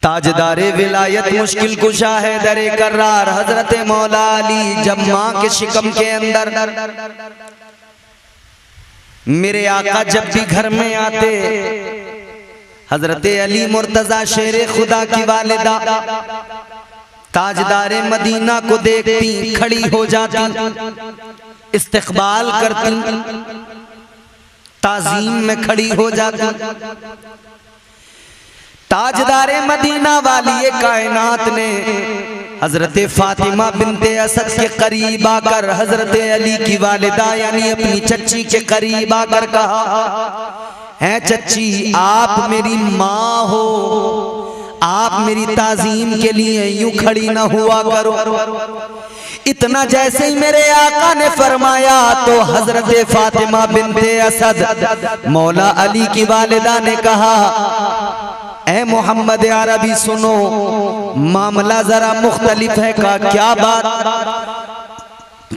ताजदारे विलायत मुश्किल कुशा है दरे करार हजरत मौला अली जब माँ के शिकम के अंदर मेरे आका जब भी घर में आते हजरत अली मुर्तजा शेरे खुदा की वालिदा ताजदारे मदीना को देखती खड़ी हो जाती, इस्तकबाल करती, ताजीम में खड़ी हो जाती। ताजदारे मदीना वाली कायनात ने हजरत फातिमा बिनते असद के करीब आकर हजरत अली की वालिदा यानी अपनी चच्ची के करीब आकर कहा, है चच्ची आप मेरी माँ हो, आप मेरी ताजीम के लिए यूं खड़ी न हुआ करो। इतना जैसे ही मेरे आका ने फरमाया तो हजरत फातिमा बिनते असद मौला अली की वालिदा ने कहा, ऐ मोहम्मद अरबी सुनो, मामला जरा मुख्तलिफ है का क्या बात?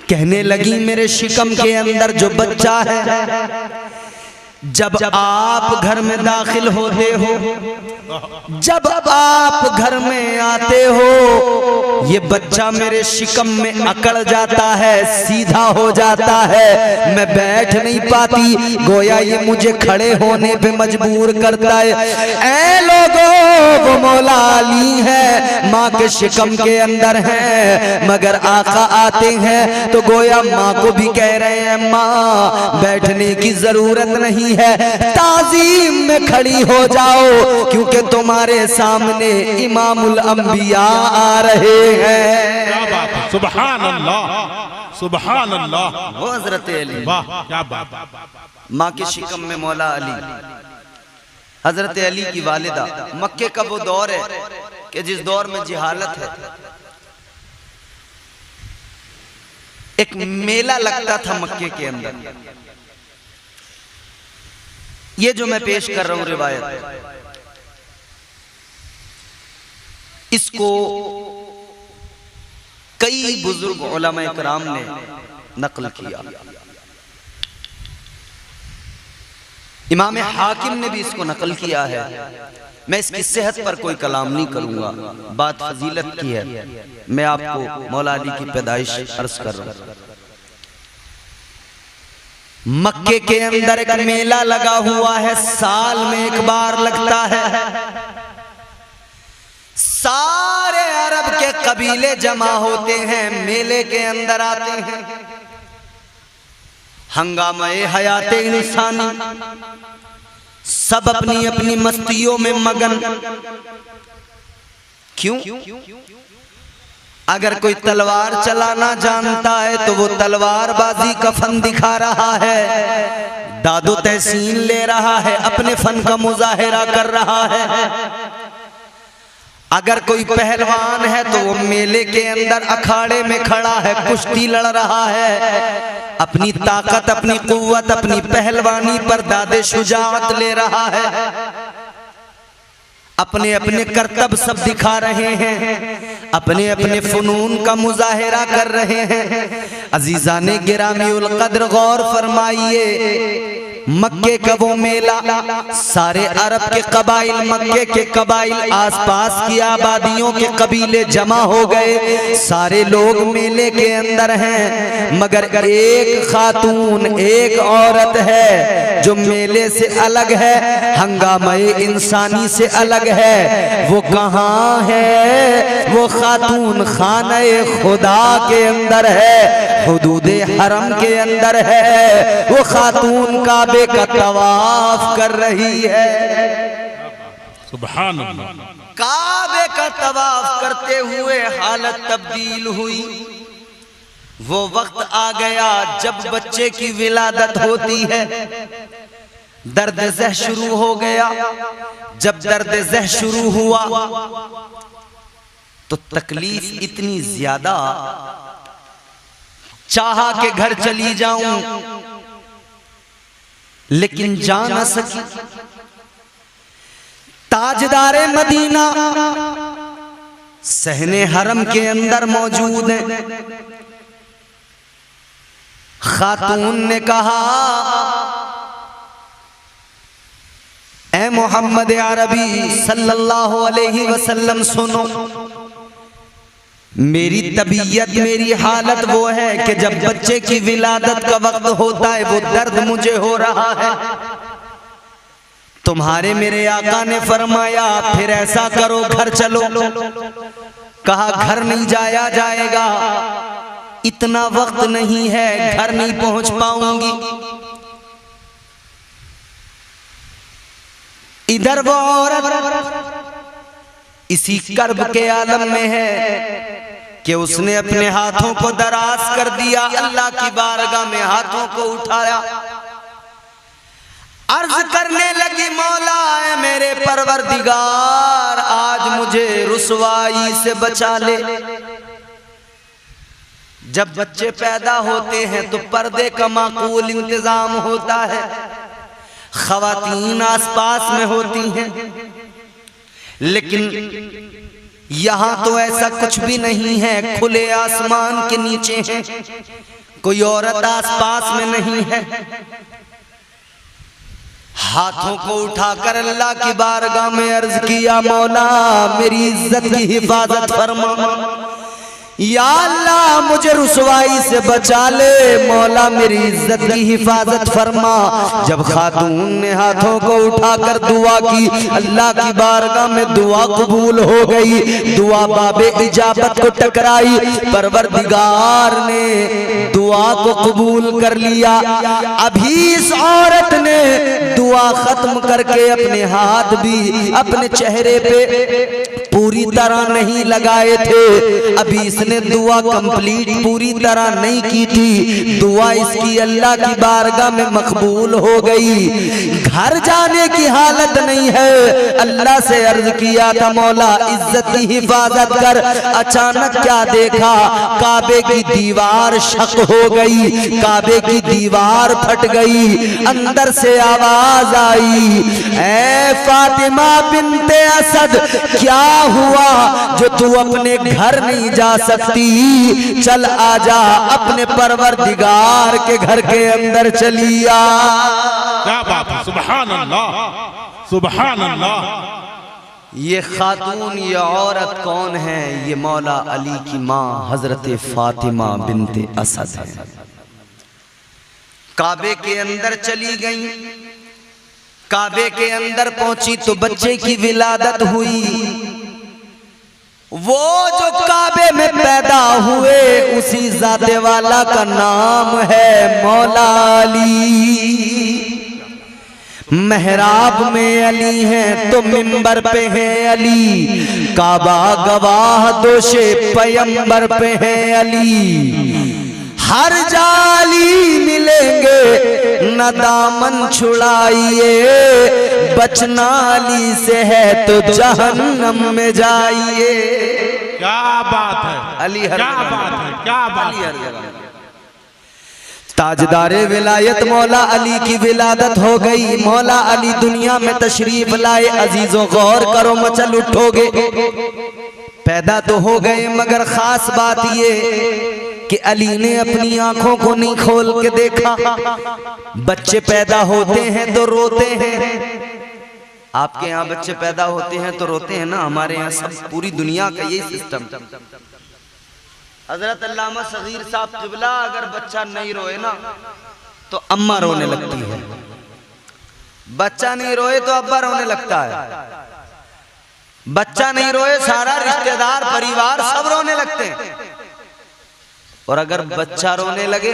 कहने लगी मेरे शिकम के अंदर जो बच्चा है, जब आप घर में दाखिल होते हो, जब आप घर में आते हो, ये बच्चा मेरे शिकम में अकड़ जाता है, सीधा हो जाता है, मैं बैठ नहीं पाती, गोया ये मुझे खड़े होने पे मजबूर करता है। ऐ लोगों, वो मौला अली है, माँ के शिकम के अंदर है, मगर आका आते हैं तो गोया माँ को भी कह रहे हैं माँ बैठने की जरूरत नहीं है, ताजीम में खड़ी हो जाओ क्योंकि तुम्हारे सामने इमामुल अंबिया आ रहे हैं। क्या बात है, सुभान अल्लाह, सुभान अल्लाह। वो हजरत अली, वाह क्या बात। माँ के शिकम में मौला अली, हजरत अली की वालिदा। मक्के का वो दौर है कि जिस दौर में जिहालत है, एक मेला लगता था मक्के के अंदर। ये जो मैं पेश कर रहा हूं रिवायत, इसको कई बुजुर्ग उलमा इकराम ने नकल किया। इमाम हाकिम ने भी इसको नकल किया है। मैं इसकी सेहत पर कोई कलाम नहीं करूंगा, बात फजीलत की है। मैं आपको मौला अली की पैदाइश अर्ज कर रहा हूं। मक्के के अंदर एक मेला लगा हुआ है, साल में एक बार लगता है। सारे अरब के कबीले जमा होते हैं, मेले के अंदर आते हैं। हंगामे हयाते इंसानी, सब अपनी अपनी मस्तियों में मगन। क्यों? अगर कोई तलवार चलाना जानता है तो वो तलवारबाजी का फन दिखा रहा है, दादो तहसीन ले रहा है, अपने फन का मुजाहिरा कर रहा है। अगर कोई पहलवान है तो वो मेले के अंदर अखाड़े में खड़ा है, कुश्ती लड़ रहा है, अपनी ताकत, अपनी कुव्वत, अपनी पहलवानी पर दादे शुजाअत ले रहा है, अपने अपने करतब सब दिखा रहे हैं, अपने अपने फनून का मुजाहिरा कर रहे हैं। अजीजाने गिरामी उल कद्र गौर फरमाइए, मक्के का वो मेला, सारे अरब के कबाइल, मक्के के कबाइल, आसपास की आबादियों के कबीले जमा हो गए। सारे लोग मेले के अंदर हैं, मगर एक खातून, एक औरत है जो मेले से अलग है, हंगामे इंसानी से अलग है। वो कहाँ है? वो खातून खाने खुदा के अंदर है, हुदूदे हरम के अंदर है। वो खातून काबे का तवाफ कर रही है। सुभान अल्लाह। काबे का तवाफ करते हुए हालत तब्दील हुई। वो वक्त आ गया जब बच्चे की विलादत होती है, दर्द ज़ह शुरू हो गया। जब दर्द ज़ह शुरू हुआ तो तकलीफ इतनी ज्यादा, चाहा के घर चली जाऊं लेकिन जा न सकी। ताजदारे मदीना सहने हरम के अंदर मौजूद है। खातून ने कहा, ऐ मोहम्मद अरबी सल्लल्लाहु अलैहि वसल्लम सुनो, मेरी तबीयत, मेरी हालत वो है कि जब बच्चे की विलादत का वक्त होता है वो दर्द मुझे हो रहा है। तुम्हारे मेरे आका ने फरमाया फिर ऐसा करो घर चलो। कहा घर नहीं जाया जाएगा, इतना वक्त नहीं है, घर नहीं पहुंच पाऊंगी। इधर वो औरत इसी कर्ब के आलम में है कि उसने अपने हाथों को दराज कर दिया, अल्लाह की बारगाह में हाथों को उठाया, अर्ज करने लगी मौला है मेरे परवरदिगार, आज मुझे रुसवाई से बचा ले। जब बच्चे पैदा होते हैं तो पर्दे का माकूल इंतजाम होता है, खवातीन आसपास में होती हैं, लेकिन यहां तो ऐसा कुछ भी नहीं है, खुले आसमान के नीचे है, कोई औरत आसपास में नहीं है। हाथों को उठाकर अल्लाह की बारगाह में अर्ज किया, मौला मेरी इज्जत की हिफाजत फरमा, या अल्लाह मुझे रुसवाई से बचा ले, मौला मेरी इज्जत की हिफाजत फरमा। जब खातून ने हाथों को उठाकर दुआ की, अल्लाह की बारगाह में दुआ कबूल हो गई, दुआ बाबे इजाबत को टकराई, परवरदिगार ने दुआ को कबूल कर लिया। अभी इस औरत ने दुआ खत्म करके अपने हाथ भी अपने चेहरे पे पूरी तरह नहीं लगाए थे, अभी इसने दुआ कंप्लीट पूरी तरह नहीं की थी, दुआ इसकी अल्लाह की बारगाह में मकबूल हो गई। घर जाने की हालत नहीं है, अल्लाह से अर्ज किया था मौला इज्जत की हिफाजत कर। अचानक क्या देखा, काबे की दीवार शक हो गई, काबे की दीवार फट गई, अंदर से आवाज आई, ऐ फातिमा बिन्ते असद क्या हुआ जो तू अपने घर नहीं जा सकती, चल आजा अपने परवरदिगार के घर के अंदर चली आ। क्या बात है, सुभान अल्लाह सुभान अल्लाह। ये खातून, ये औरत कौन है? ये मौला अली की माँ हजरत फातिमा बिन्ते असद है। काबे के अंदर चली गई, काबे के अंदर पहुंची तो बच्चे की विलादत हुई। वो जो काबे में पैदा हुए उसी जाते वाला का नाम है मौला अली। मेहराब में अली हैं तो मिंबर पे है अली, काबा गवाह दोषे पैगंबर पे है अली। हर जाली मिलेंगे न दामन छुड़ाइए, बचना अली से है तो जहन्नम में जाइए। क्या बात है, अली हर क्या बात है, क्या बात है। ताजदारे विलायत मौला अली की विलादत हो गई, मौला अली दुनिया में तशरीफ लाए। अजीजों गौर करो, मचल उठोगे। पैदा तो हो गए, मगर खास बात ये कि अली ने अपनी आंखों को नहीं खोल के देखा। बच्चे पैदा होते हैं तो रोते हैं, आपके यहाँ बच्चे पैदा होते हैं तो रोते हैं ना, हमारे यहाँ सब पूरी दुनिया का यही सिस्टम। हजरत अल्लामा सगीर साहब क़िबला अगर बच्चा नहीं रोए ना तो अम्मा रोने लगती है, बच्चा नहीं रोए तो अब्बा रोने लगता है, बच्चा नहीं रोए सारा रिश्तेदार परिवार सब रोने लगते हैं, और अगर बच्चा रोने लगे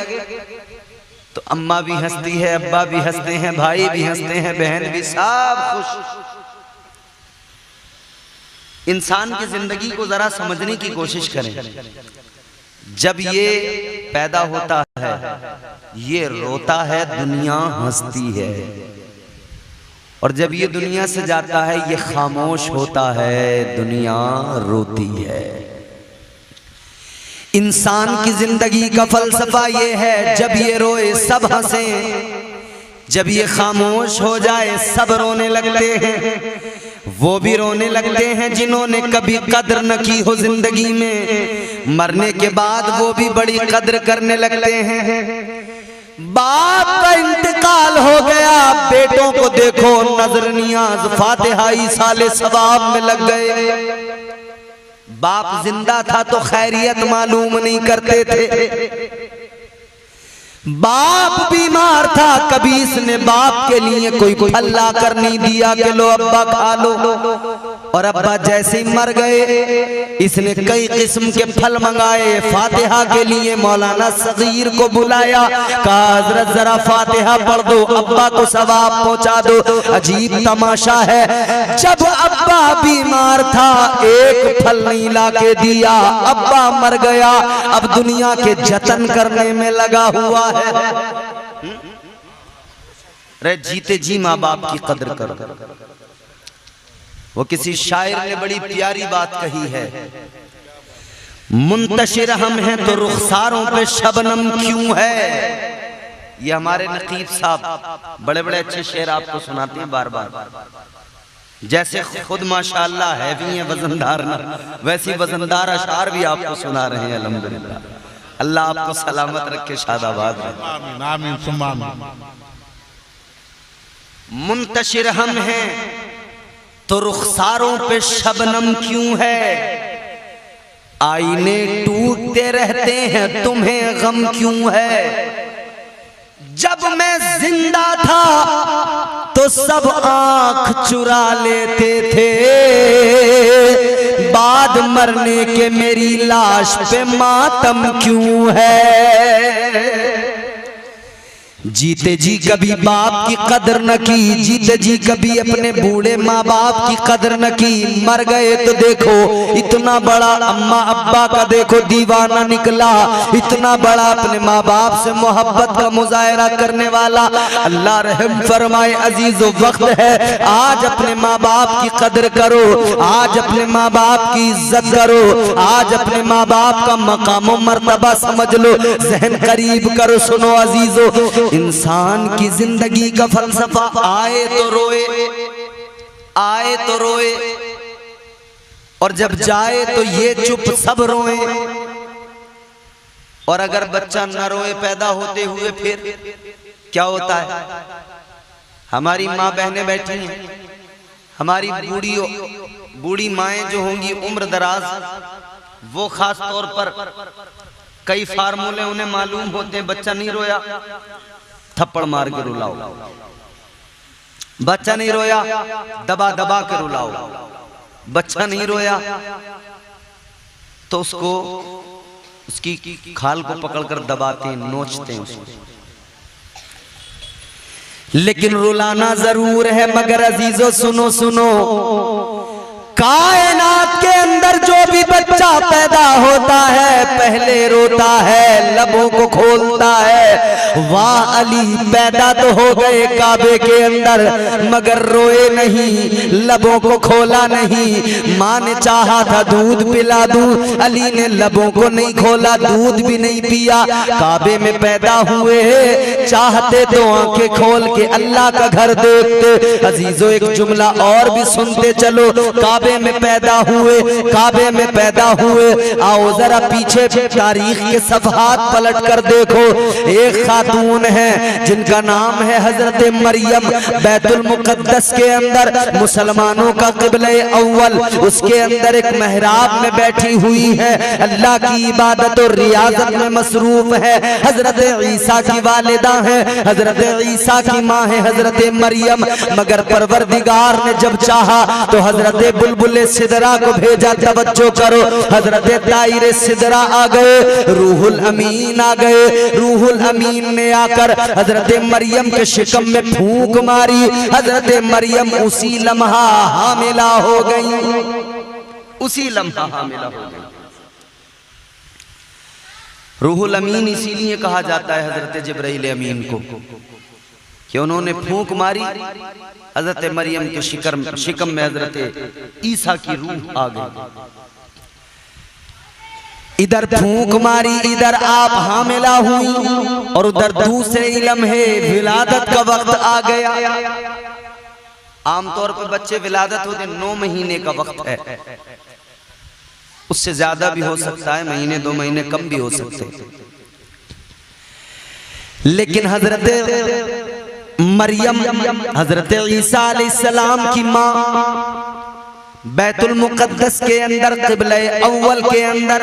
तो अम्मा भी हंसती है, अब्बा भी हंसते हैं, भाई भी हंसते हैं, बहन भी, सब खुश। इंसान की जिंदगी को जरा समझने की कोशिश करें। जब ये पैदा होता है, ये रोता है, दुनिया हंसती है, और जब ये दुनिया से जाता है ये खामोश होता है, दुनिया रोती है। इंसान की जिंदगी का फलसफा ये है, जब ये रोए सब हंसे, जब ये खामोश हो जाए सब रोने लगते हैं। वो भी रोने लगते हैं जिन्होंने कभी कद्र न की हो जिंदगी में, मरने के बाद वो भी बड़ी कद्र करने लगते हैं। बाप का इंतकाल हो गया, बेटों को देखो नजर नियाज फातिहाई साले सवाब में लग गए। बाप जिंदा था तो खैरियत मालूम नहीं करते थे। बाप बीमार था, कभी इसने बाप के लिए कोई फल ला कर नहीं दिया कि लो अब्बा खा लो। और अब्बा जैसे ही मर गए इसने कई किस्म के फल मंगाए। फातिहा के लिए मौलाना सगीर को बुलाया, कहा हजरत जरा फातिहा पढ़ दो, अब्बा को सवाब पहुंचा दो। अजीब तमाशा है, जब अब्बा बीमार था एक फल नहीं ला के दिया, अब्बा मर गया, अब दुनिया के जतन करने में लगा हुआ है। रे जीते जी माँ बाप की कदर करो। वो किसी शायर ने बड़ी प्यारी बात कही है, मुंतशिर हम हैं तो रुखसारों पे शबनम क्यों है। ये हमारे नकीब साहब बड़े बड़े अच्छे शेर आपको सुनाते हैं बार बार। जैसे खुद माशाअल्लाह है भी हैं वजनदार ना, वैसी वजनदार अशार भी आपको सुना रहे हैं। अल्हम्दुलिल्लाह, अल्लाह आपको सलामत रखे, शादाबाद रखे। आमीन आमीन सुम्मा आमीन। मुंतशिर हम हैं तो रुखसारों पे शबनम क्यों है, आईने टूटते रहते हैं तुम्हें गम क्यों है। जब मैं जिंदा था तो सब आंख चुरा लेते थे, बाद मरने के मेरी लाश पे मातम क्यों है। जीते जी कभी बाप की कदर न की, जीते जी कभी अपने बूढ़े माँ बाप की कदर न की, मर गए तो देखो इतना बड़ा अम्मा अब्बा का देखो दीवाना निकला, इतना बड़ा अपने माँ बाप से मोहब्बत का मुजाहरा करने वाला। अल्लाह रहम फरमाए अजीजो, वक्त है आज अपने माँ बाप की कदर करो, आज अपने माँ बाप की इज्जत करो, आज अपने माँ बाप का मकाम मर्तबा समझ लो, जहन करीब करो। सुनो अजीजो, इंसान की जिंदगी का फलसफा आए तो रोए, आए तो रोए, और जब जाए तो ये चुप सब रोए। और अगर बच्चा न रोए पैदा होते हुए फिर क्या होता है। हमारी माँ बहनें बैठी हैं, हमारी बूढ़ी माएं जो होंगी उम्र दराज, वो खास तौर पर कई फार्मूले उन्हें मालूम होते हैं। बच्चा नहीं रोया थप्पड़ मार के रुलाओ, बच्चा नहीं रोया दबा दबा के रुलाओ, बच्चा नहीं रोया तो उसको उसकी खाल को पकड़कर दबाते हैं, नोचते हैं उसको। लेकिन रुलाना जरूर है, मगर अजीजों सुनो सुनो, कायनात के अंदर जो भी बच्चा पैदा होता है पहले रोता है, लबों को खोलता है। वाह अली पैदा तो हो गए काबे के अंदर, मगर रोए नहीं, लबों को खोला नहीं। माँ ने चाहा था दूध पिला दूं, अली ने लबों को नहीं खोला, दूध भी नहीं पिया। काबे में पैदा हुए, चाहते तो आंखें खोल के अल्लाह का घर देखते। अजीजों एक जुमला और भी सुनते चलो, काबे में पैदा हुए, काबे में पैदा हुए। आओ जरा पीछे तारीख के सफहात पलट कर देखो। एक खातून है जिनका नाम है हजरत मरियम, बैतुल मुकद्दस के अंदर मुसलमानों का क़िबला अव्वल, उसके अंदर एक मेहराब में बैठी हुई है, अल्लाह की इबादत और रियाजत में मसरूफ है। हजरत ईसा की वालिदा है, हजरत ईसा की माँ है हजरत मरियम। मगर परवरदिगार ने जब चाहा तो हजरत बुलबुल सिदरा को भेजा। तवज्जो करो, हजरत ताइर सिदरा आ गए, रूहुल अमीन आ गए। रूहुल अमीन ने आकर हजरत मरियम के शिकम में फूंक मारी। हजरत मरियम उसी लम्हा हामिला हो गई, उसी लम्हा हामिला हो गई। रूहुल अमीन इसीलिए कहा जाता है हजरत जिब्राइल अमीन को कि उन्होंने फूंक मारी, हजरत मरियम के शिकम में हजरत ईसा की रूह आ गई। इधर फूंक मारी, इधर आप हामिला हुई, और उधर दूसरे इलम है विलादत का वक्त आ गया। आमतौर पर बच्चे विलादत होते 9 महीने का वक्त है, उससे ज्यादा भी हो सकता है, महीने 2 महीने कम भी हो सकते हैं। लेकिन हजरत मरियम, हजरत ईसा अलैहिस्सलाम की माँ बैतुल मुक़द्दस के अंदर क़िबले अव्वल के अंदर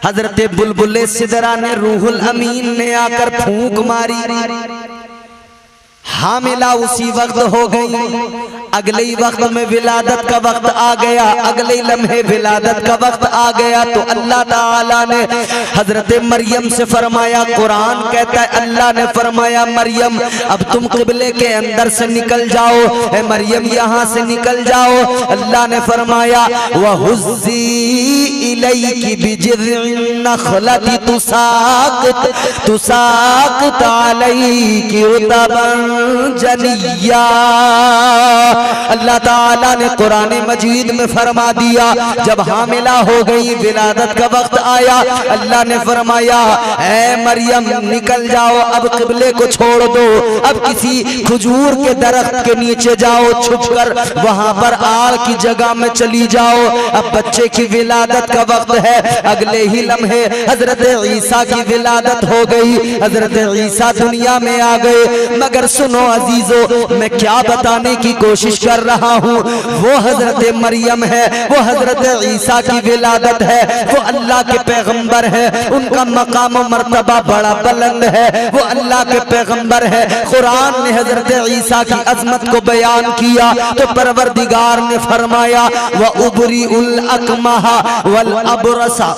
हजरत बुलबुल सिदरा ने रूहुल अमीन ने आकर फूंक मारी, हामिला उसी वक्त हो गई। अगले ही वक्त में विलादत का वक्त आ गया, अगले लम्हे विलादत का वक्त आ गया तो अल्लाह ताला ने हजरत मरियम से फरमाया, कुरान कहता है अल्लाह ने फरमाया मरियम अब तुम क़िबले के अंदर से निकल जाओ, ए मरियम यहाँ से निकल जाओ। अल्लाह ने फरमाया वहुज़्ज़ी इलैकी बिजिज़्इन नख़लति तुसाक़ित अलैकी रुतबन जनिया। अल्लाह ताला ने कुरान मजीद में फरमा दिया, जब हामिला हो गई विलादत का वक्त आया, अल्लाह ने फरमाया ऐ मरियम निकल जाओ, अब क़िबले को छोड़ दो, अब किसी खजूर के दरख्त के नीचे जाओ, छुपकर वहां पर आड़ की जगह में चली जाओ। अब बच्चे की विलादत का वक्त है, अगले ही लम्हे हजरत ईसा की विलादत हो गई, हजरत ईसा दुनिया में आ गए। मगर सुनो अजीजों, मैं क्या बताने की कोशिश कर रहा हूँ, वो हजरत मरियम है, वो हजरत ईसा की विलादत है, वो अल्लाह के पैगंबर है, उनका मकाम मर्तबा बड़ा बुलंद है, वो अल्लाह के पैगंबर है। कुरान ने हजरत ईसा की अजमत को बयान किया तो परवरदिगार ने फरमाया व उबरीउल अकमहा वल अबरसा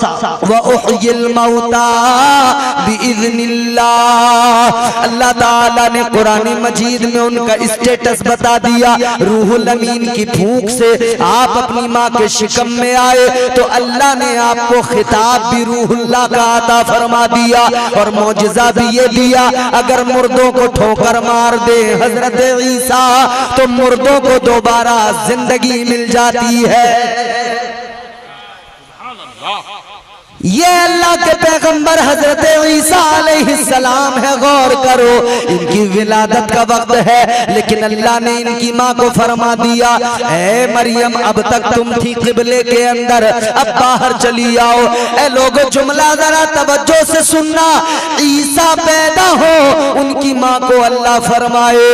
व उहयिल मौता बिइज़्निल्लाह। अल्लाह ताला ने कुरान मजीद में उनका स्टेटस बता दिया, रूहुल अमीन की फूंक से आप अपनी माँ के शिकम में आए तो अल्लाह ने आपको खिताब भी रूहुल्लाह का अता फरमा दिया और मौजिज़ा भी ये दिया, अगर मुर्दों को ठोकर मार दे हजरत ईसा तो मुर्दों को दोबारा जिंदगी मिल जाती है। ये अल्लाह के पैगंबर हजरत ईसा अलैहिस्सलाम है। गौर करो, इनकी विलादत का वक्त है, लेकिन अल्लाह ने इनकी माँ को फरमा दिया ऐ मरियम अब तक तुम थी क़िबले के अंदर, अब बाहर चली आओ। ऐ लोगों जुमला जरा तवज्जो से सुनना, ईसा पैदा हो उनकी माँ को अल्लाह फरमाए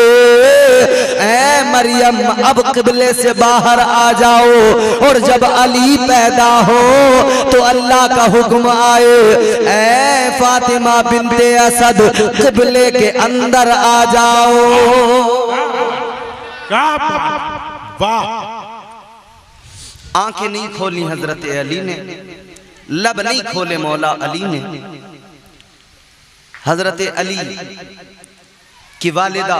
ऐ मरियम अब क़िबले से बाहर आ जाओ, और जब अली पैदा हो तो अल्लाह का हुक्म आए ऐ फातिमा बिनते असद क़िबले के अंदर आ जाओ। वाह! आंखें नहीं खोली हजरत अली ने, लब नहीं खोले मौला अली ने। हजरत अली की वालिदा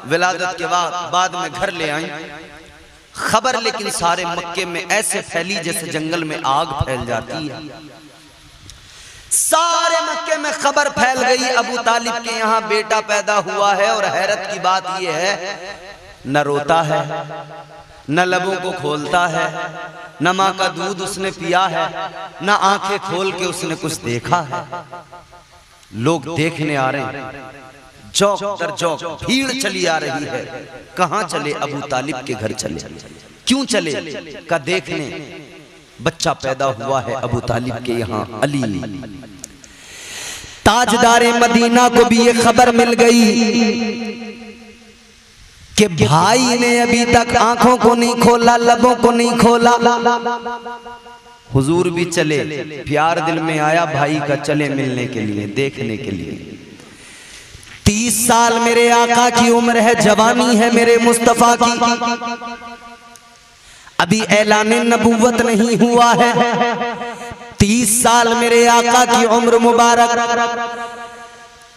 विलादत के बाद में घर ले आई, खबर लेकिन सारे मक्के में ऐसे फैली जैसे जंगल में आग फैल जाती है। सारे मक्के में खबर फैल गई अबू तालिब के यहाँ बेटा पैदा हुआ है, और हैरत की बात यह है न रोता है न लबों को खोलता है, न माँ का दूध उसने पिया है, न आंखें खोल के उसने कुछ देखा है। लोग देखने आ रहे हैं, चौक दर चौक भीड़ चली आ रही है। कहां चले? अबू तालिब के घर चले। क्यों चले? का देखने बच्चा पैदा हुआ है अबू तालिब के यहाँ अली। ताजदारे मदीना को भी ये खबर मिल गई कि भाई ने अभी तक आंखों को नहीं खोला, लबों को नहीं खोला। हुजूर भी चले, प्यार दिल में आया भाई का, चले मिलने के लिए, देखने के लिए। 30 साल मेरे आका की उम्र है, जवानी है मेरे मुस्तफा की, अभी ऐलान नबूवत नहीं हुआ है। 30 साल मेरे आका की उम्र मुबारक।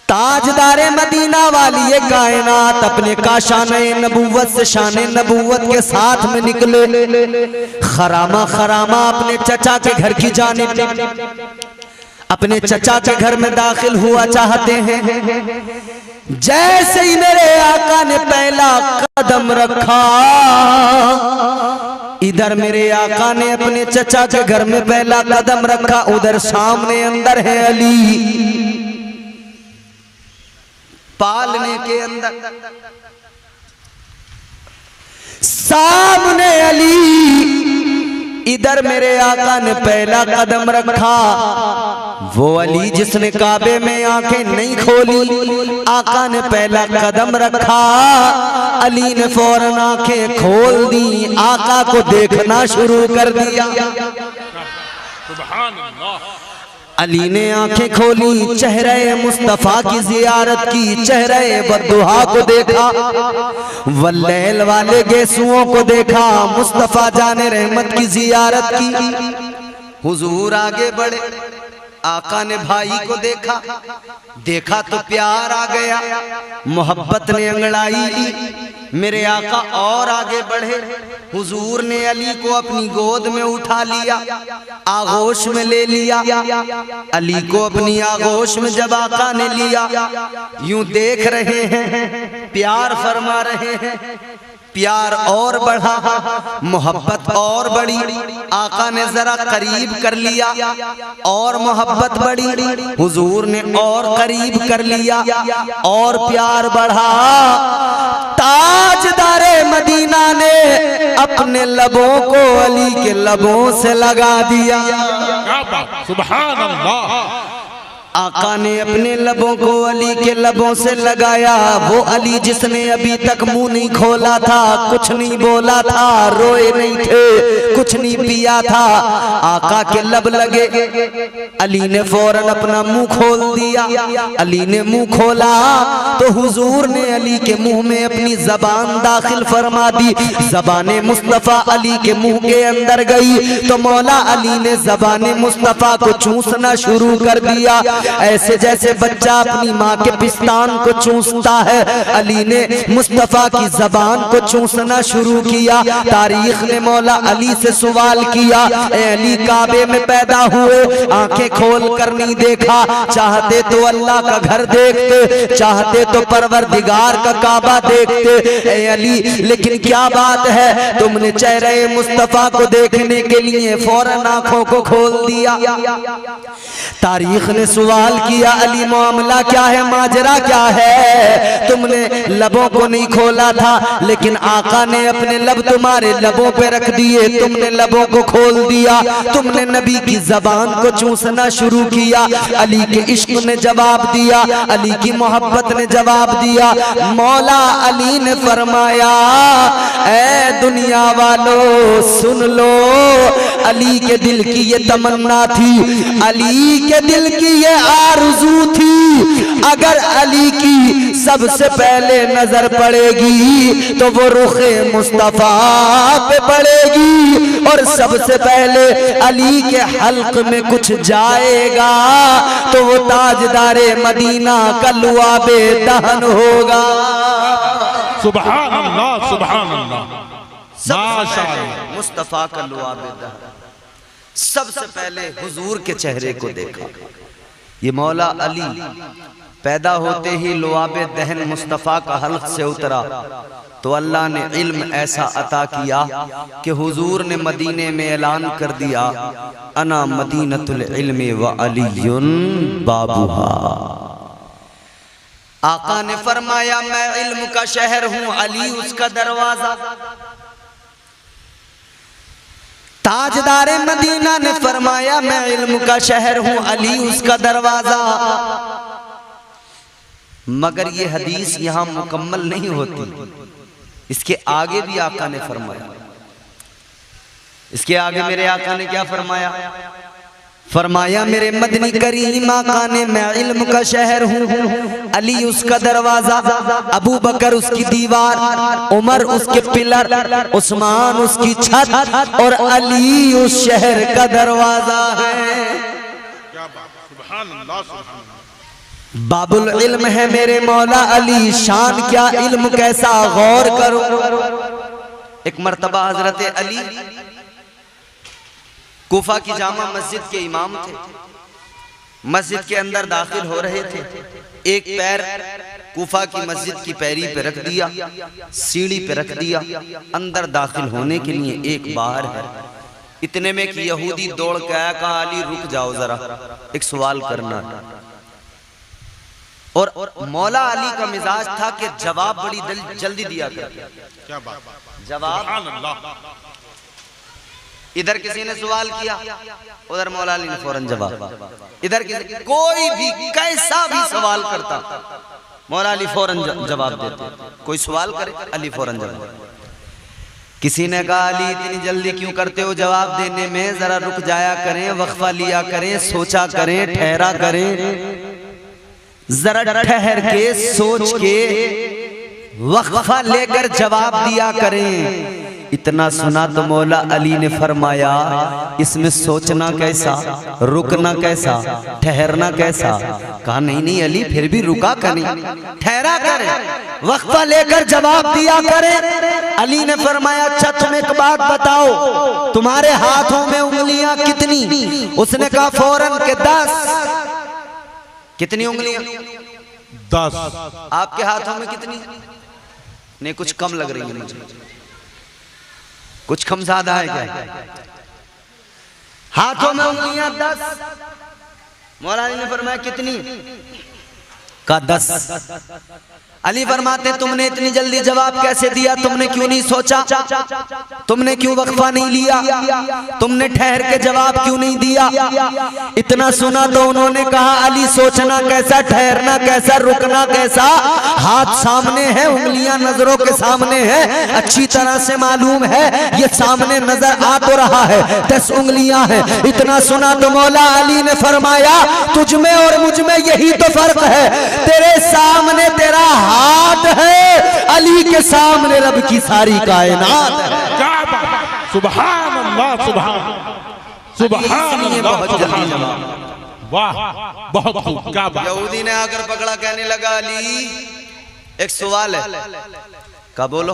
ताजदारे मदीना वाली ये कायनात अपने का शान नबूवत से शान नबूवत के साथ में निकले। खरामा खरामा अपने चचा के घर की जानिब, अपने चचा के घर में दाखिल हुआ चाहते हैं। जैसे ही मेरे आका ने पहला कदम रखा, इधर मेरे आका ने अपने चचा के घर में पहला कदम रखा, उधर सामने अंदर है अली, पालने के अंदर सामने अली, इधर मेरे आका ने पहला कदम रखा, वो अली जिसने काबे में आंखें नहीं खोली, आका ने पहला कदम रखा, अली ने फौरन आंखें खोल दी, आका को देखना शुरू कर दिया। सुभान अल्लाह। अली ने आंखें खोली, चेहरे मुस्तफा की जियारत की, चेहरे बद्दुहा को देखा, वल्लैल वाले गेसुओं को देखा, मुस्तफा जाने रहमत की जियारत की। हुजूर आगे बढ़े, आका ने भाई को देखा तो प्यार आ गया, मोहब्बत ने अंगड़ाई ली। मेरे आका और आगे बढ़े, हुजूर ने अली को अपनी गोद में उठा लिया, आगोश में ले लिया। अली को अपनी आगोश में जब आका ने लिया, यूं देख रहे हैं, प्यार फरमा रहे हैं, प्यार और बढ़ा, मोहब्बत और बढ़ी। आका ने जरा करीब कर लिया और मोहब्बत बढ़ी, हुजूर ने और करीब कर लिया और प्यार बढ़ा। ताजदारे मदीना ने अपने लबों को अली के लबों से लगा दिया। सुभान अल्लाह। आका ने अपने लबों को अली के लबों से लगाया। वो अली जिसने अभी तक मुंह नहीं खोला था, कुछ नहीं बोला था, रोए नहीं थे, कुछ नहीं पिया था, आका के लब लगे। अली ने फौरन अपना मुंह खोल दिया। अली ने मुंह खोला तो हुजूर ने अली के मुंह में अपनी जबान दाखिल फरमा दी। जबाने मुस्तफा अली के मुंह के अंदर गई तो मौला अली ने जबाने मुस्तफा को चूसना शुरू कर दिया, ऐसे जैसे बच्चा अपनी माँ के पिस्तान को चूसता है। अली ने मुस्तफा की जबान को चूसना शुरू किया। तारीख ने मौला अली से सवाल किया, ए अली काबे में पैदा हुए, आंखें खोल कर नहीं देखा, चाहते तो अल्लाह का घर देखते, चाहते तो परवरदिगार का काबा देखते, ए अली लेकिन क्या बात है तुमने चेहरे मुस्तफा को देखने के लिए फौरन आंखों को खोल दिया। तारीख ने सवाल किया, अली मामला क्या है, माजरा क्या है, तुमने लबों को नहीं खोला था लेकिन आका ने अपने लब तुम्हारे लबों पे रख दिए, तुमने लबों को खोल दिया, तुमने नबी की जबान को चूसना शुरू किया। अली के इश्क ने जवाब दिया, अली की मोहब्बत ने जवाब दिया। मौला अली ने फरमाया, ऐ दुनिया वालों सुन लो, अली के दिल की ये तमन्ना थी, अली के दिल की ये आरज़ू थी, अगर अली की सबसे पहले नजर पड़ेगी तो वो रुखे मुस्तफा पे पड़ेगी, और सबसे पहले अली के हल्क में कुछ जाएगा तो वो ताजदारे मदीना का लुआबे दहन होगा। सुभान अल्लाह, सुभान अल्लाह, माशाअल्लाह। मुस्तफा का लुआबे दहन, सबसे पहले हुजूर के चेहरे को देखा। ये मौला अली पैदा होते ही लुआबे दहन मुस्तफ़ा का हल्क से उतरा तो अल्लाह ने इल्म ऐसा अता किया कि हुजूर ने मदीने में ऐलान कर दिया, अना मदीनतुल इल्म व अलीयुन बाबूहा। आका ने फरमाया, मैं इल्म का शहर हूँ, अली उसका दरवाजा। ताजदारे मदीना ने फरमाया, मैं इल्म का शहर हूं, अली उसका दरवाजा। मगर ये हदीस यहां मुकम्मल नहीं होती, इसके आगे भी आका ने फरमाया। इसके आगे मेरे आका ने क्या फरमाया? फरमाया, मेरे मदनी करीम आका ने, मैं इल्म का शहर हूँ, अली उसका दरवाजा, अबू बकर उसकी दीवार, उमर उसके पिलर, उस्मान उसकी छत, और अली उस शहर का दरवाजा है। बाबुल इल्म है मेरे मौला अली, शान क्या इल्म कैसा, गौर करो। एक मर्तबा हजरत अली कूफा की जामा मस्जिद के इमाम थे, मस्जिद के अंदर दाखिल हो रहे थे। एक पैर कूफा की मस्जिद की पैरी पे रख दिया, सीढ़ी पे रख दिया, अंदर दाखिल होने के लिए एक बाहर है। इतने में कि यहूदी दौड़ के आया, कहा अली रुक जाओ जरा, एक सवाल करना है। और मौला अली का मिजाज था कि जवाब बड़ी जल्दी दिया करते। जवाब इधर किसी ने सवाल किया, उधर मौला अली ने फौरन जवाब। इधर किसी कोई भी कैसा भी सवाल करता, मौला अली फौरन जवाब देते। कोई सवाल करे, अली फौरन जवाब। किसी ने कहा अली इतनी जल्दी क्यों करते हो जवाब देने में, जरा रुक जाया करें, वक्फा लिया करें, सोचा करें, ठहरा करें, जरा ठहर के सोच के वक्फा लेकर जवाब दिया करें। इतना सुना तो मौला अली ने फरमाया इसमें सोचना कैसा, रुकना कैसा, ठहरना कैसा। कहा नहीं नहीं अली फिर भी रुका करें, ठहरा करें, वक्फा लेकर जवाब दिया करें। अली ने फरमाया अच्छा तुम एक बात बताओ, तुम्हारे हाथों में उंगलियां कितनी? उसने कहा फौरन के 10। कितनी उंगलियां? 10। आपके हाथों में कितनी? नहीं कुछ कम लग रही है मुझे, कुछ कम ज्यादा है क्या? हाथों में उंगलियां 10। मौला अली ने फरमाया कितनी? का 10। अली फरमाते तुमने इतनी जल्दी जवाब कैसे दिया, तुमने क्यों नहीं सोचा, तुमने क्यों वक्फा नहीं लिया, तुमने ठहर के जवाब क्यों नहीं दिया? इतना सुना तो उन्होंने कहा अली सोचना कैसा, ठहरना कैसा, रुकना कैसा? हाथ सामने है, उंगलियां नजरों के सामने है, अच्छी तरह से मालूम है, ये सामने नजर आ तो रहा है 10 उंगलियां है। इतना सुना तो मौला अली ने फरमाया तुझ में और मुझ में यही तो फर्क है, तेरे सामने तेरा हाथ है, अली के सामने रब की सारी कायनात है। सुभान अल्लाह, सुभान अल्लाह, वाह बहुत खूब, क्या बात। यहूदी ने आकर पकड़ा, कहने लगा अली एक सवाल है। का बोलो।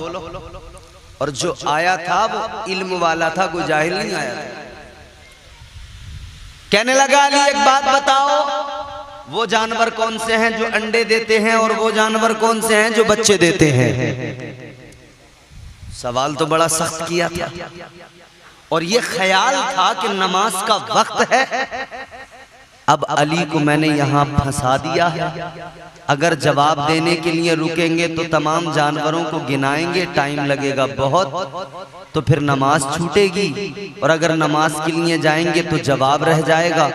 और जो आया था वो इल्म वाला था, कोई जाहिल नहीं आया था। कहने लगा अली एक बात बताओ, वो जानवर कौन से हैं जो अंडे देते हैं और वो जानवर कौन से हैं जो बच्चे देते हैं? सवाल तो बड़ा सख्त किया था और ये ख्याल था कि नमाज का वक्त है। अब अली को मैंने यहां फंसा दिया है, अगर जवाब देने के लिए रुकेंगे तो तमाम जानवरों को गिनाएंगे, टाइम लगेगा बहुत, तो फिर नमाज छूटेगी, और अगर नमाज के लिए जाएंगे तो जवाब रह जाएगा।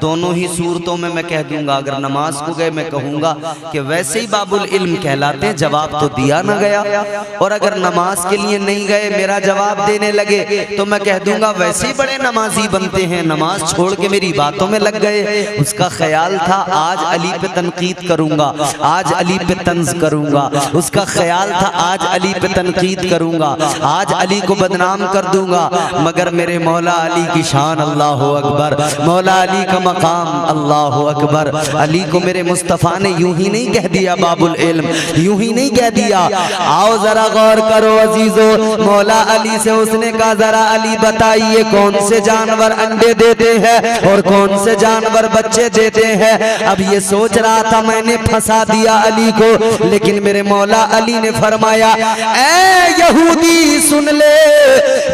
दोनों ही सूरतों में मैं कह दूंगा, अगर नमाज को गए मैं कहूंगा कि वैसे ही बाबुल इल्म कहलाते हैं, जवाब तो दिया ना गया, और अगर नमाज के लिए नहीं गए मेरा जवाब देने लगे तो मैं कह दूंगा वैसे ही बड़े नमाजी बनते हैं, नमाज छोड़ के मेरी बातों में लग गए। उसका ख्याल था आज अली पे तनकीद करूंगा, आज अली पे तंज करूंगा, उसका ख्याल था आज अली पे तनकीद करूंगा, आज अली को बदनाम कर दूंगा। मगर मेरे मौला अली की शान अल्लाह अकबर, मौला अली का मकाम अल्लाह अकबर। अली को मेरे मुस्तफ़ा ने यूं ही नहीं कह दिया बाबुल इल्म, यूं ही नहीं कह दिया। आओ जरा गौर करो अजीजो, मौला अली से उसने कहा जरा अली बताइए कौन से जानवर अंडे देते हैं और कौन से जानवर बच्चे देते हैं। अब ये सोच रहा था मैंने फंसा दिया अली को, लेकिन मेरे मौला अली ने फरमाया ऐ यहूदी सुन ले,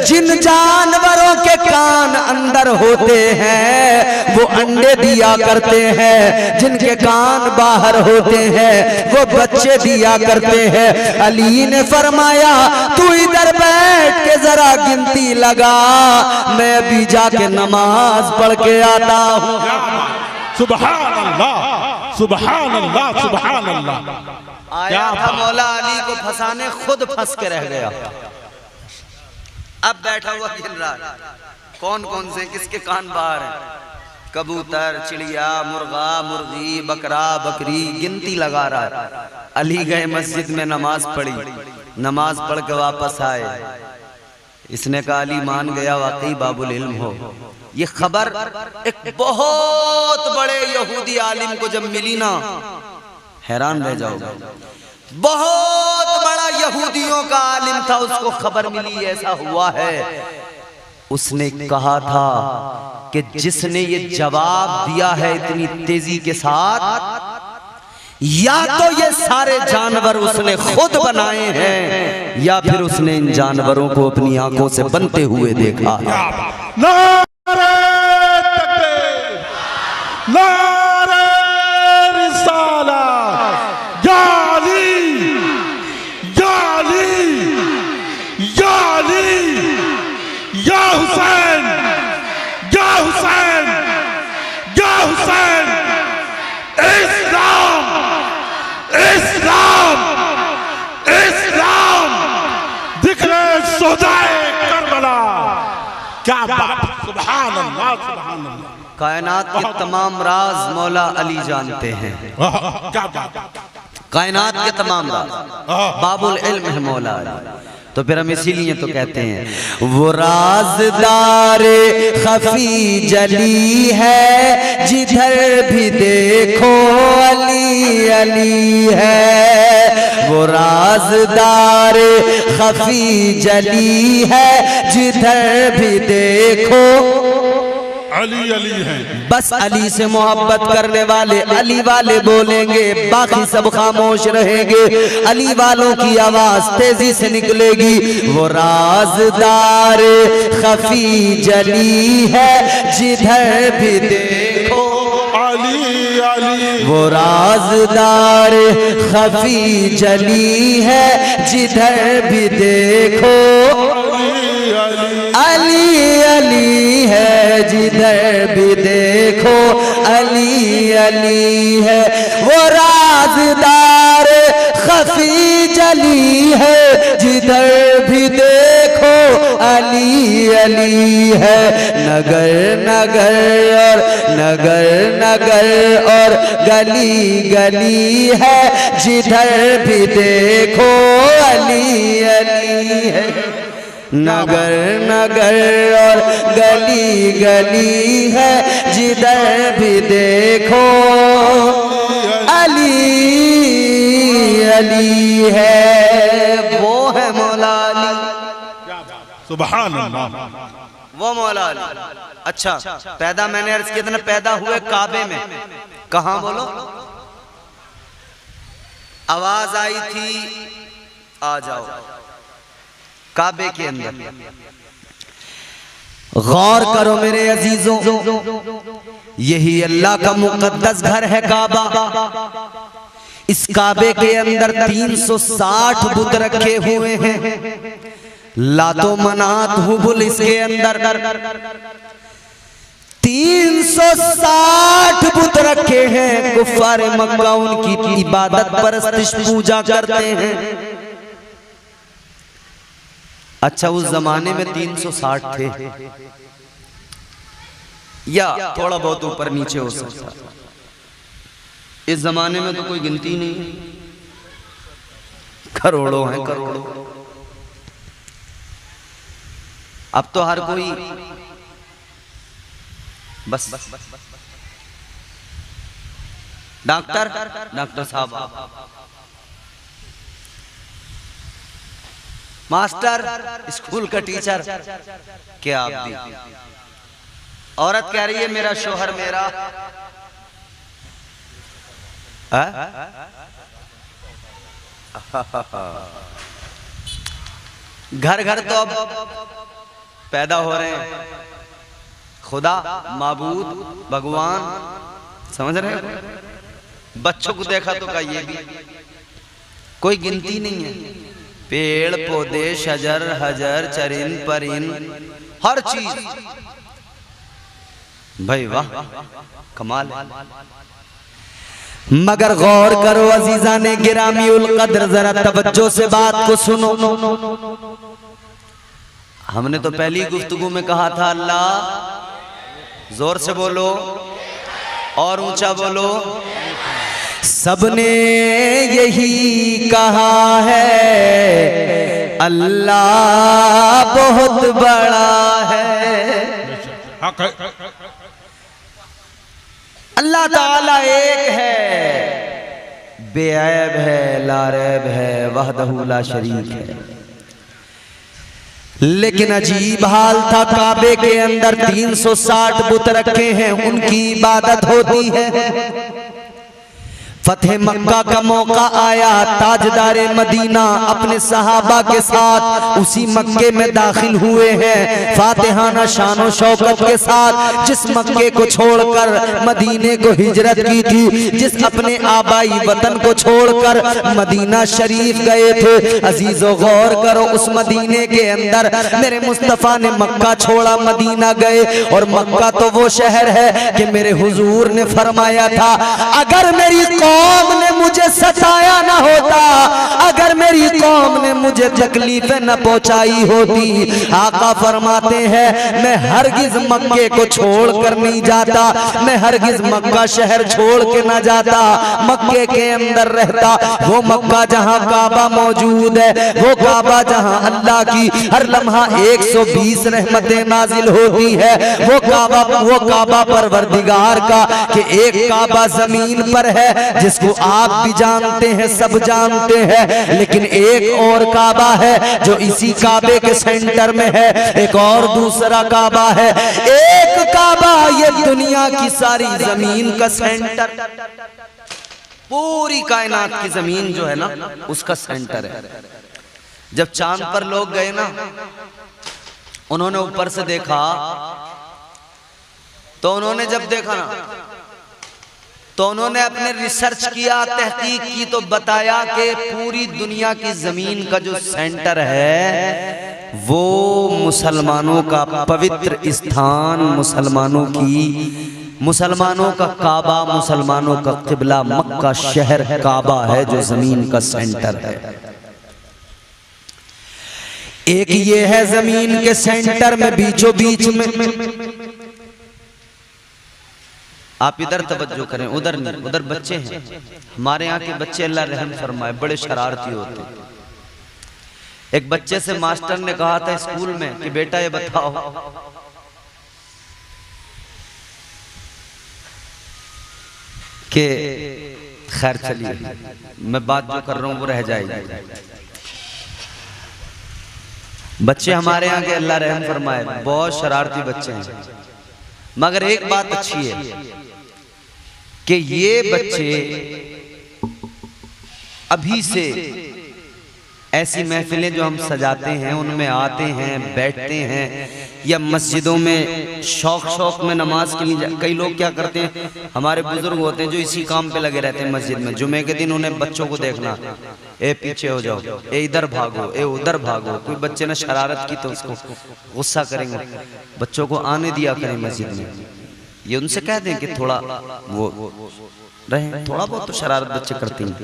जिन जानवरों के कान अंदर होते हैं वो अंडे दिया करते हैं, जिनके कान बाहर होते हैं वो बच्चे दिया करते हैं। अली ने फरमाया तू इधर बैठ के जरा गिनती लगा, मैं भी जाके नमाज पढ़ के आता हूँ। सुभान अल्लाह, सुभान अल्लाह, सुभान अल्लाह। आया था मौला अली को फंसाने, खुद फंस के रह गया। अब बैठा हुआ गिन रहा है कौन कौन से किसके कान बाहर है, कबूतर, चिड़िया, मुर्गा, मुर्गी, बकरा, बकरी, गिनती लगा रहा है। अली गए मस्जिद में, नमाज पढ़ी, नमाज पढ़ के वापस आए। इसने कहा अली मान गया वाकई बाबुल इल्म हो। ये खबर एक बहुत बड़े यहूदी आलिम को जब मिली ना, हैरान रह जाओगे। बहुत बड़ा यहूदियों का आलिम था, उसको खबर मिली ऐसा हुआ है। उसने कहा था कि जिसने ये जवाब दिया है इतनी तेजी के साथ, या तो ये सारे जानवर उसने खुद बनाए हैं या फिर उसने इन जानवरों को अपनी आंखों से बनते हुए देखा। नारे तकबीर, नारे रिसालत, या अली, या अली, या अली, या हुसैन, अल्लाह, सुभान अल्लाह। कायनात के तमाम राज मौला अली जानते हैं। क्या बात। कायनात के तमाम राज बाबुल इल्म है मौला अली। तो फिर हम इसीलिए तो कहते हैं वो राज़दार खफी जली है, जिधर भी देखो अली अली है। वो राज़दार खफी जली है, जिधर भी देखो अली अली है। बस अली से मोहब्बत करने वाले अली वाले बोलेंगे, बाकी सब खामोश रहेंगे। अली वालों की आवाज तेजी से निकलेगी। वो राज़दार खफी जली है, जिधर भी देखो अली अली। वो राज़दार खफी जली है, जिधर भी देखो अली अली है, जिधर भी देखो अली अली है। वो राज़दार खफी जली है, जिधर भी देखो अली अली है। नगर नगर और नगर नगर और गली गली है, जिधर भी देखो अली अली है। नगर नगर और गली गली है, जिधर भी देखो अली अली है। वो है मौला अली, सुभान अल्लाह। वो मौला अली। अच्छा, पैदा मैंने अर्ज किया था ना, पैदा हुए काबे में। कहाँ बोलो? आवाज आई थी आ जाओ, काबे के अंदर। गौर करो मेरे अजीजों, यही अल्लाह का मुकद्दस घर है काबा। इस काबे के अंदर 360 बुत रखे हुए हैं। लातो मनात हुबुल इसके अंदर 360 बुत रखे हैं। कुफारे मक्का उनकी इबादत परस्तिश पूजा करते हैं। अच्छा, उस जमाने में 360 थे या थोड़ा बहुत ऊपर नीचे हो सकता। इस जमाने में तो कोई गिनती नहीं, करोड़ों हैं करोड़ों। अब तो हर कोई बस डॉक्टर साहब, मास्टर, स्कूल का टीचर, क्या आप भी। औरत कह रही है मेरा शोहर मेरा घर घर तो अब पैदा हो रहे हैं। खुदा माबूद भगवान, समझ रहे हो? बच्चों को देखा तो का ये भी कोई गिनती नहीं है। पेड़ पौधे शजर हजर चरिन परिन हर चीज, भाई वाह कमाल। मगर गौर करो अजीजाने गिरामी उल कद्र, जरा तवज्जो से बात को सुनो। हमने तो पहली गुफ्तगू में कहा था अल्लाह, जोर से बोलो और ऊंचा बोलो। सबने यही कहा है अल्लाह बहुत बड़ा है। अल्लाह ताला एक है, बेऐब है, लारैब है, वहदहू ला शरीक है। लेकिन अजीब हाल था, काबे के अंदर 360 बुत रखे हैं, उनकी इबादत होती है। फतेह मक्का का मौका आया, ताजदार मदीना अपने सहाबा के साथ उसी मक्के में दाखिल हुए हैं, फातिहाना शानो शौकत के साथ। जिस मक्के को छोड़कर मदीने को हिजरत की थी, जिस अपने आबाई वतन को छोड़कर मदीना शरीफ गए थे। अजीजो गौर करो, उस मदीने के अंदर मेरे मुस्तफा ने मक्का छोड़ा, मदीना गए। और मक्का तो वो शहर है कि मेरे हुजूर ने फरमाया था, अगर मेरी कौम ने मुझे सताया ना होता, अगर अगर मेरी कौम ने मुझे तकलीफें न पहुंचाई होती, आका फरमाते हैं मैं हरगिज मक्के को छोड़ कर नहीं जाता, मैं हरगिज मक्का शहर छोड़ के ना जाता, मक्के के अंदर रहता। वो मक्का जहां काबा मौजूद है, वो काबा जहां अल्लाह की हर लम्हा 120 रहमतें नाजिल होती है, वो काबा परवरदिगार का कि एक काबा जमीन पर है जिसको आप भी जानते हैं, सब जानते हैं, लेकिन एक और काबा है जो इसी काबे के सेंटर में है, एक और दूसरा काबा है। एक काबा ये दुनिया की सारी जमीन का सेंटर, पूरी कायनात की जमीन जो है ना उसका सेंटर है। जब चांद पर लोग गए ना, उन्होंने ऊपर से देखा, तो उन्होंने जब देखा ना तो उन्होंने अपने रिसर्च किया, तहकीक की, तो बताया कि पूरी दुनिया की जमीन का जो सेंटर है वो मुसलमानों का पवित्र स्थान, मुसलमानों का काबा, मुसलमानों का किबला मक्का शहर काबा है जो जमीन का सेंटर है। एक ये है जमीन के सेंटर में, बीचों बीच में। आप इधर तवज्जो करें, उधर नहीं, उधर बच्चे हैं। हमारे यहाँ के बच्चे अल्लाह रहम फरमाए बड़े शरारती होते। एक बच्चे से मास्टर ने कहा था स्कूल में कि बेटा ये बताओ कि खैर चलिए मैं बात जो कर रहा हूं वो रह जाएगी। बच्चे हमारे यहाँ के अल्लाह रहम फरमाए बहुत शरारती बच्चे हैं, मगर एक बात अच्छी है कि ये बच्चे अभी से ऐसी महफिलें जो हम सजाते हैं उनमें आते हैं, बैठते हैं, या मस्जिदों में शौक में नमाज के लिए। कई लोग क्या करते हैं, हमारे बुजुर्ग होते हैं जो इसी काम पे लगे रहते हैं मस्जिद में। जुमे के दिन उन्हें बच्चों को देखना, ए पीछे हो जाओ, ए इधर भागो, ए उधर भागो। कोई बच्चे ने शरारत की तो उसको गुस्सा करेंगे। बच्चों को आने दिया करें मस्जिद में, ये उनसे कह दें कि थोड़ा वो रहे, थोड़ा बहुत तो शरारत बच्चे करते हैं।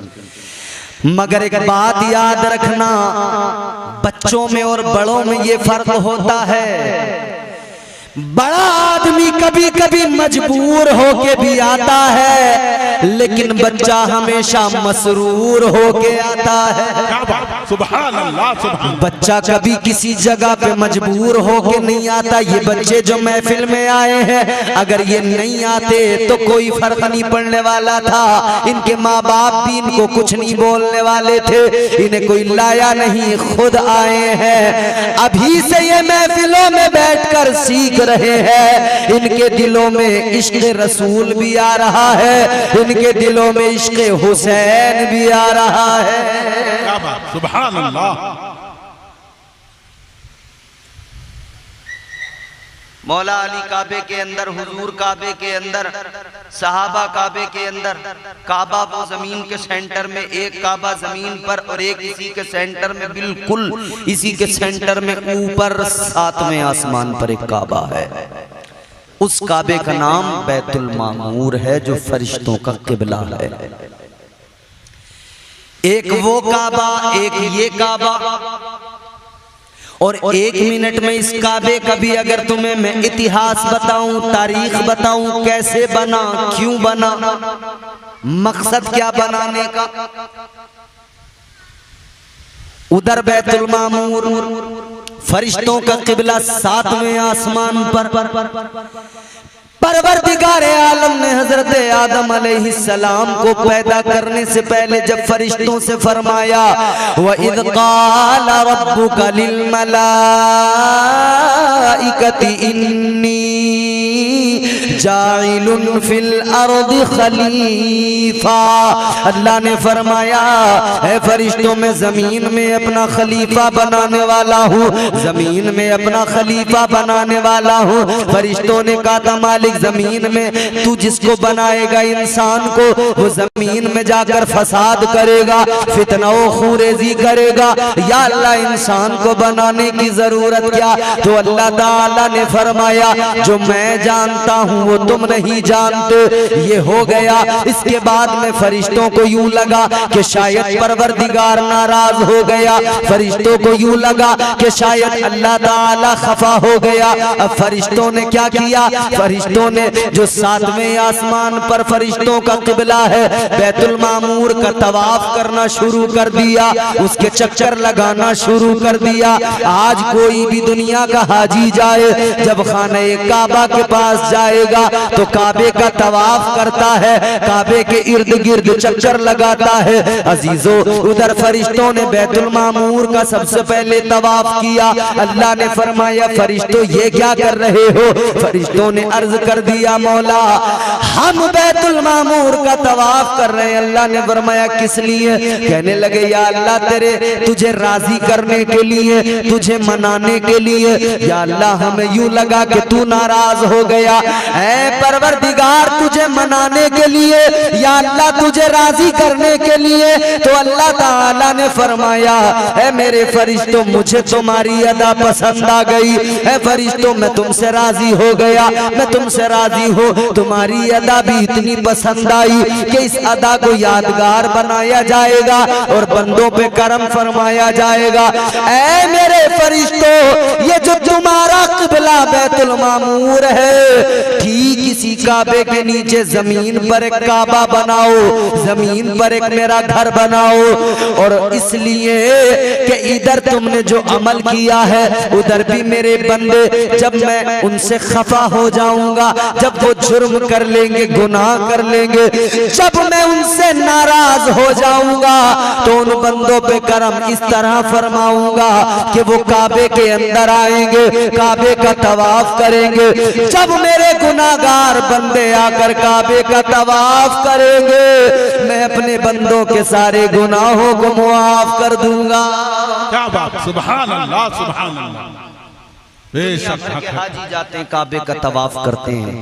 मगर एक बात याद रखना, बच्चों में और बड़ों में ये फर्क होता है। बड़ा आदमी कभी कभी मजबूर होके भी आता है, लेकिन बच्चा हमेशा मसरूर होके आता है। सुभान अल्लाह, सुभान। बच्चा कभी किसी जगह पे मजबूर होके नहीं आता। ये बच्चे जो महफिल में आए हैं, अगर ये नहीं आते तो कोई फर्क नहीं पड़ने वाला था। इनके माँ बाप भी इनको कुछ नहीं बोलने वाले थे, इन्हें कोई लाया नहीं, खुद आए हैं। अभी से ये महफिलों में बैठकर सीख रहे हैं। इनके दिलों में इश्क रसूल भी आ रहा है, इनके दिलों में इश्क हुसैन भी आ रहा है। सुभान अल्लाह। मौला अली काबे के अंदर, हुजूर काबे के अंदर, सहाबा काबे के अंदर। काबा वो जमीन के सेंटर में, एक काबा जमीन पर और एक इसी के सेंटर में, बिल्कुल इसी के सेंटर में ऊपर 7वें आसमान पर एक काबा है। उस काबे का नाम बैतुल मामूर है जो फरिश्तों का किबला है। एक वो काबा, एक ये काबा। और 1 मिनट में इस काबे का भी अगर तुम्हें मैं इतिहास बताऊं, तारीख बताऊं, कैसे बना, क्यों बना, मकसद क्या बनाने का। उधर बैतुल मामूर, फरिश्तों का किबला 7वें आसमान पर। परवरदिगार आलम ने हजरत आदम अलैहिस्सलाम को पैदा करने से पहले जब फरिश्तों से फरमाया, व इज़ क़ाल रब्बुका लिल मलाइकति इन्नी जाइलुन फिल अर्दि खलीफा। अल्लाह ने फरमाया, है फरिश्तों में जमीन में अपना खलीफा बनाने वाला हूँ, जमीन में अपना खलीफा बनाने वाला हूँ। फरिश्तों ने कहा था, मालिक जमीन में तू जिसको बनाएगा इंसान को, वो जमीन में जाकर फसाद करेगा, फितना खूरेजी करेगा, या अल्लाह इंसान को बनाने की जरूरत क्या। तो अल्लाह ताला ने फरमाया, जो मैं जानता हूँ वो तुम नहीं जानते। ये हो गया। इसके बाद में फरिश्तों को यूं लगा कि शायद परवरदिगार नाराज हो गया, फरिश्तों को यूं लगा कि शायद अल्लाह ताला खफा हो गया। अब फरिश्तों ने क्या किया, फरिश्तों ने जो 7वें आसमान पर फरिश्तों का किबला है बैतुल मामूर का तवाफ करना शुरू कर दिया, उसके चक्कर लगाना शुरू कर दिया। आज कोई भी दुनिया का हाजी जाए, जब खाने काबा के पास जाएगा तो काबे का तवाफ करता है, काबे के इर्द गिर्द चक्कर लगाता है। अजीजों, उधर फरिश्तों ने बैतुल मामूर का सबसे पहले तवाफ किया। अल्लाह ने फरमाया, फरिश्तों ये क्या कर रहे हो? फरिश्तों ने अर्ज कर दिया, मौला हम बैतुल मामूर का तवाफ कर रहे हैं। अल्लाह ने फरमाया, किस लिए? कहने लगे, या अल्लाह तेरे तुझे राजी करने के लिए, तुझे मनाने के लिए। या अल्लाह हमें यूं लगा कि तू नाराज हो गया। ऐ परवरदिगार, तुझे मनाने के लिए, या अल्लाह तुझे राजी करने के लिए। तो अल्लाह ताला ने फरमाया, ऐ मेरे फरिश्तों मुझे तुम्हारी अदा पसंद आ गई। ऐ फरिश्तों मैं तुमसे राजी हो गया, मैं तुमसे राजी हूँ। तुम्हारी अदा भी इतनी पसंद आई कि इस अदा को यादगार बनाया जाएगा और बंदों पे करम फरमाया जाएगा। ऐ मेरे फरिश्तों, ये जो तुम्हारा किबला बैतुल मामूर है, ठीक इसी काबे के नीचे जमीन पर एक काबा बनाओ, जमीन पर एक मेरा घर बनाओ। और इसलिए कि इधर तुमने जो अमल किया है उधर भी मेरे बंदे, जब मैं उनसे खफा हो जाऊंगा, जब वो जुर्म कर लेंगे, गुनाह कर लेंगे, जब मैं उनसे नाराज हो जाऊंगा तो उन बंदों पे करम इस तरह फरमाऊंगा कि वो काबे के अंदर आएंगे, काबे का तवाफ करेंगे। जब मेरे गुनाहगार बंदे आकर काबे का तवाफ करेंगे, मैं अपने बंदों के सारे गुनाहों को मुआफ कर दूंगा। क्या बात, सुभान अल्लाह, सुभान अल्लाह। बेशक हाजी जाते हैं, काबे का तवाफ करते हैं,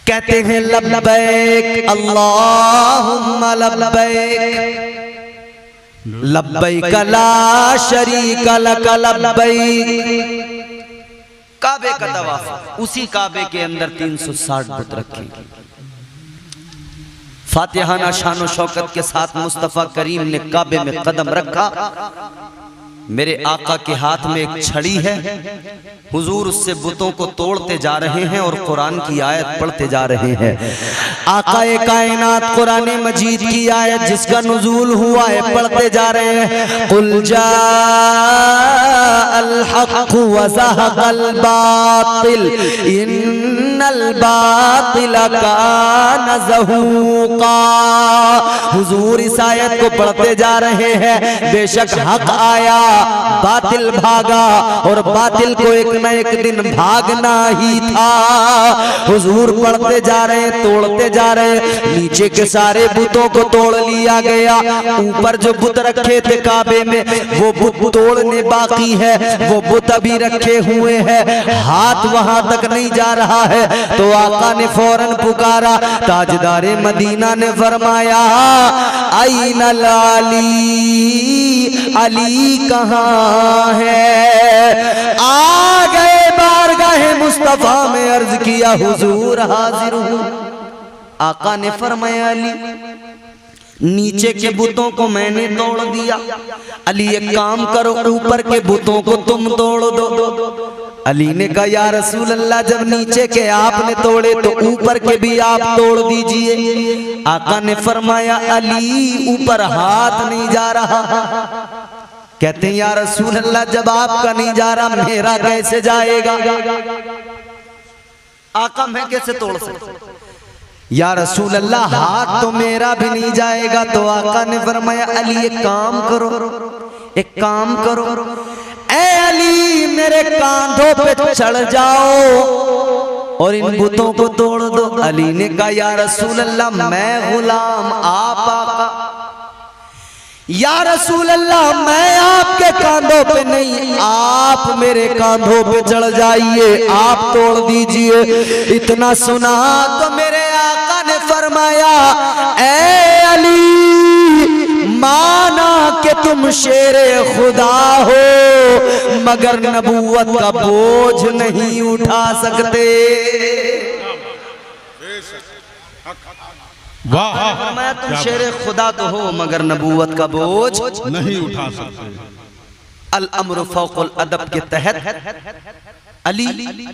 कहते हैं लब्बैक अल्लाहुम्मा लब्बैक, लब्बैक ला शरीक लक लब्बैक। काबे का तवाफ, उसी काबे के अंदर 360 बुत रखे। फातिहाना शान शौकत के साथ मुस्तफा करीम ने काबे में कदम रखा। मेरे आका के हाथ में एक छड़ी है, हुजूर उससे बुतों को तोड़ते जा रहे हैं और कुरान की आयत पढ़ते जा रहे हैं। आकाए कायनात कुरान मजीद की आयत जिसका नुज़ूल हुआ है पढ़ते जा रहे हैं। कुल जाअल हक़ व ज़हक़ल बातिल इन्नल बातिल कान ज़हूक़ा। हुजूर इस आयत को पढ़ते जा रहे हैं, बेशक हक आया, बातिल भागा और बातिल को एक न एक दिन भागना ही था। हुजूर पढ़ते जा रहे हैं, तोड़ते जा रहे हैं, नीचे के सारे बुतों को तोड़ लिया गया। ऊपर जो बुत रखे थे काबे में वो बुत तोड़ने बाकी है, वो बुत अभी रखे हुए हैं, हाथ वहां तक नहीं जा रहा है। तो आका ने फौरन पुकारा, ताजदारे मदीना ने फरमाया, आइनल अली, अली कहाँ है? आ गए बारगाहे मुस्तफा में, अर्ज किया हुजूर हाजिर हूँ। आका ने फरमाया, अली नीचे के बुतों को मैंने तोड़ दिया, अली एक काम करो, ऊपर के बुतों को तुम तोड़ दो। अली ने कहा, या रसूल अल्लाह, जब नीचे के आपने तोड़े तो ऊपर के भी आप तोड़ दीजिए। आका ने फरमाया, अली ऊपर हाथ नहीं जा रहा। कहते हैं, या रसूल अल्लाह, जब आपका नहीं जा रहा मेरा कैसे जाएगा? आका मैं कैसे तोड़ सकता? या रसूल अल्लाह, हाथ तो मेरा भी नहीं जाएगा। तो आका ने फरमाया, अली एक काम करो, एक काम करो, ए अली मेरे कांधों पे चढ़ जाओ और इन बुतों को तोड़ दो। अली ने कहा, या रसूल अल्लाह, मैं गुलाम, आप आका। या रसूल अल्लाह, मैं आपके कांधों पे नहीं, आप मेरे कांधों पे चढ़ जाइए, आप तोड़ दीजिए। इतना सुना तो मेरे आका ने फरमाया, ए अली माना कि तुम शेरे खुदा हो मगर नबूवत का बोझ नहीं उठा सकते। वाह, मैं तुम शेरे खुदा तो हो मगर नबूवत का बोझ नहीं उठा सकते। अल अम्र फौकुल अदब के तहत अली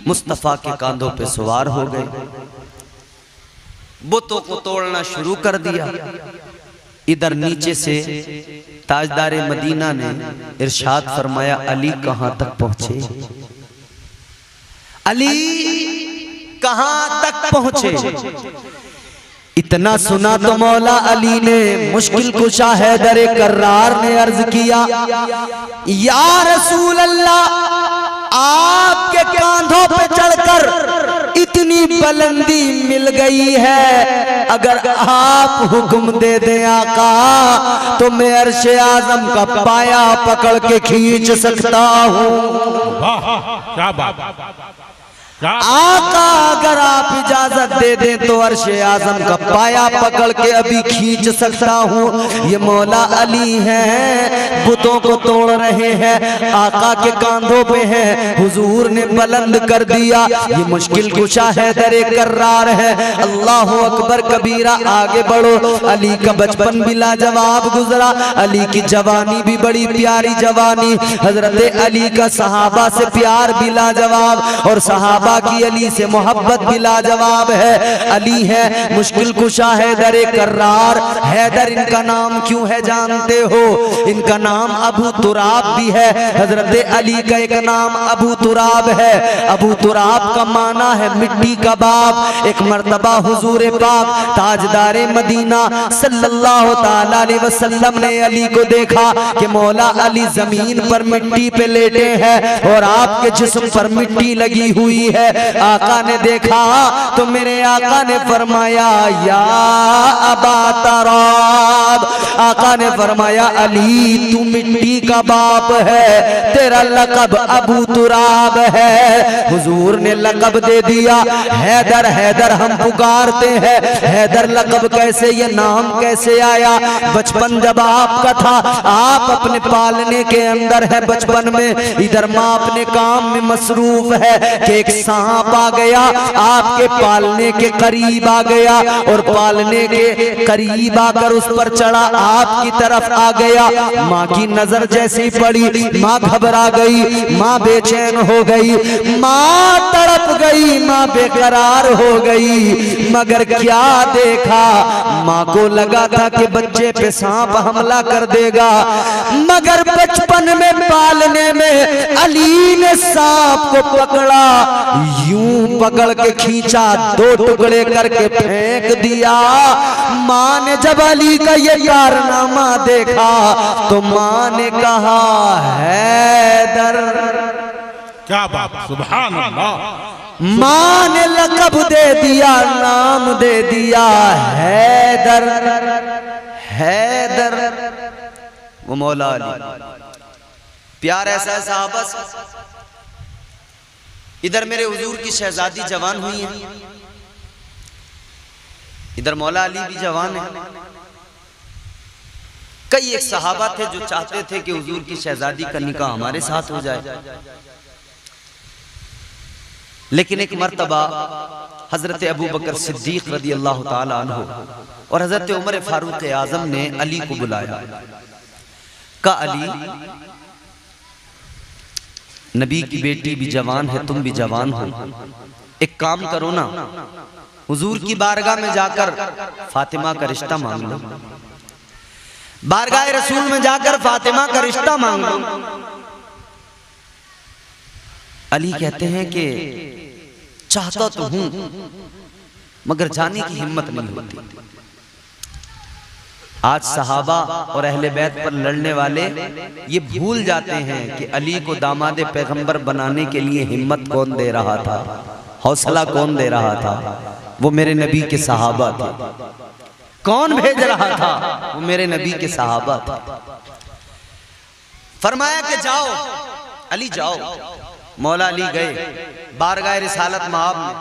मुस्तफा के कांधों पे सवार हो गए, बुतों को तोड़ना शुरू कर दिया। इधर नीचे से ताजदारे मदीना ने इरशाद फरमाया, अली कहां तक पहुंचे, अली कहां तक पहुंचे। इतना सुना तो मौला अली ने मुश्किल कुशा हैदर कर्रार ने अर्ज किया, या रसूल अल्लाह, आपके कांधों पे चढ़कर इतनी बुलंदी मिल गई है, अगर आप हुक्म दे दें आका तो मैं अर्शे आजम का पाया पकड़ के खींच सकता हूँ। क्या बात, आका अगर आप इजाजत दे दें तो अर्शे आजम का पाया पकड़ के अभी खींच सकता हूँ। ये मौला अली हैं, बुतों को तोड़ रहे हैं, आका के कांधों पे हैं, हुजूर ने बुलंद कर दिया। ये मुश्किल कुशा हैदर कर्रार है। अल्लाह अकबर कबीरा, आगे बढ़ो। अली का बचपन भी लाजवाब गुजरा, अली की जवानी भी बड़ी प्यारी जवानी, हजरत अली का सहाबा से प्यार भी लाजवाब और सहाबा की अली से मोहब्बत भी लाजवाब है। अली है मुश्किल कुशा हैदर कर्रार। हैदर इनका नाम क्यों है जानते हो? इनका नाम अबू तुराब भी है। हजरत अली का एक नाम अबू तुराब है। अबू तुराब का माना है मिट्टी का बाप। एक मर्तबा हुजूर पाक ताजदारे मदीना सल्लल्लाहु ताला अलैहि वसल्लम ने अली को देखा कि मौला अली जमीन पर मिट्टी पे लेटे हैं और आपके जिस्म पर मिट्टी लगी हुई है। आका ने देखा तो मेरे आका ने फरमाया, या अबा तुराब, आका ने फरमाया, अली तू मिट्टी का बाप है, तेरा लक़ब अबू तुराब है। हुजूर ने लक़ब दे दिया। हैदर हैदर हम पुकारते हैं। हैदर लक़ब कैसे, ये नाम कैसे आया? बचपन जब आपका था, आप अपने पालने के अंदर है बचपन में, इधर माँ अपने काम में मसरूफ है कि एक सांप आ गया, आपके पालने के करीब आ गया और पालने के करीब आकर उस पर चढ़ा, आपकी तरफ आ गया। माँ की नजर जैसे ही पड़ी, माँ घबरा गई, माँ बेचैन हो गई, माँ तड़प गई, माँ बेकरार हो गई। मगर क्या देखा, माँ को लगा था कि बच्चे पे सांप हमला कर देगा, मगर बचपन में पालने में अली ने सांप को पकड़ा, यूं पकड़ के खींचा, दो टुकड़े करके फेंक दिया। माँ ने जब अली का ये कारनामा देखा तो माँ ने कहा, हैदर। क्या बात, सुभान अल्लाह। माँ ने लक़ब दे दिया, नाम दे दिया हैदर। हैदर वो मौला अली, प्यार ऐसा है साहबा से। इधर मेरे हुजूर की शहजादी जवान हुई है, इधर मौला अली भी जवान है। कई एक सहाबा थे जो चाहते थे कि हुजूर की शहजादी का निकाह हमारे साथ हो जाए, लेकिन एक मर्तबा हजरत अबू बकर सिद्दीक रदी अल्लाह ताला अन्हु और हजरत उमर फारूक आजम ने अली को बुलाया। का अली, नबी की बेटी भी जवान है, तुम भी जवान हो, एक काम करो ना, हुजूर की बारगाह में जाकर फातिमा का रिश्ता मांग लो, बारगाह रसूल में जाकर फातिमा का रिश्ता मांग लो। अली कहते हैं कि चाहता तो हूं मगर जाने की हिम्मत नहीं होती। आज सहाबा और अहले बैत पर लड़ने वाले ये भूल जाते हैं कि अली को दामादे पैगंबर बनाने के लिए हिम्मत कौन दे रहा था, हौसला कौन दे रहा था? वो मेरे नबी के सहाबा थे। कौन भेज रहा था? वो मेरे नबी के सहाबा थे। फरमाया कि जाओ अली जाओ। मौला अली गए बारगाह रिसालत महब में,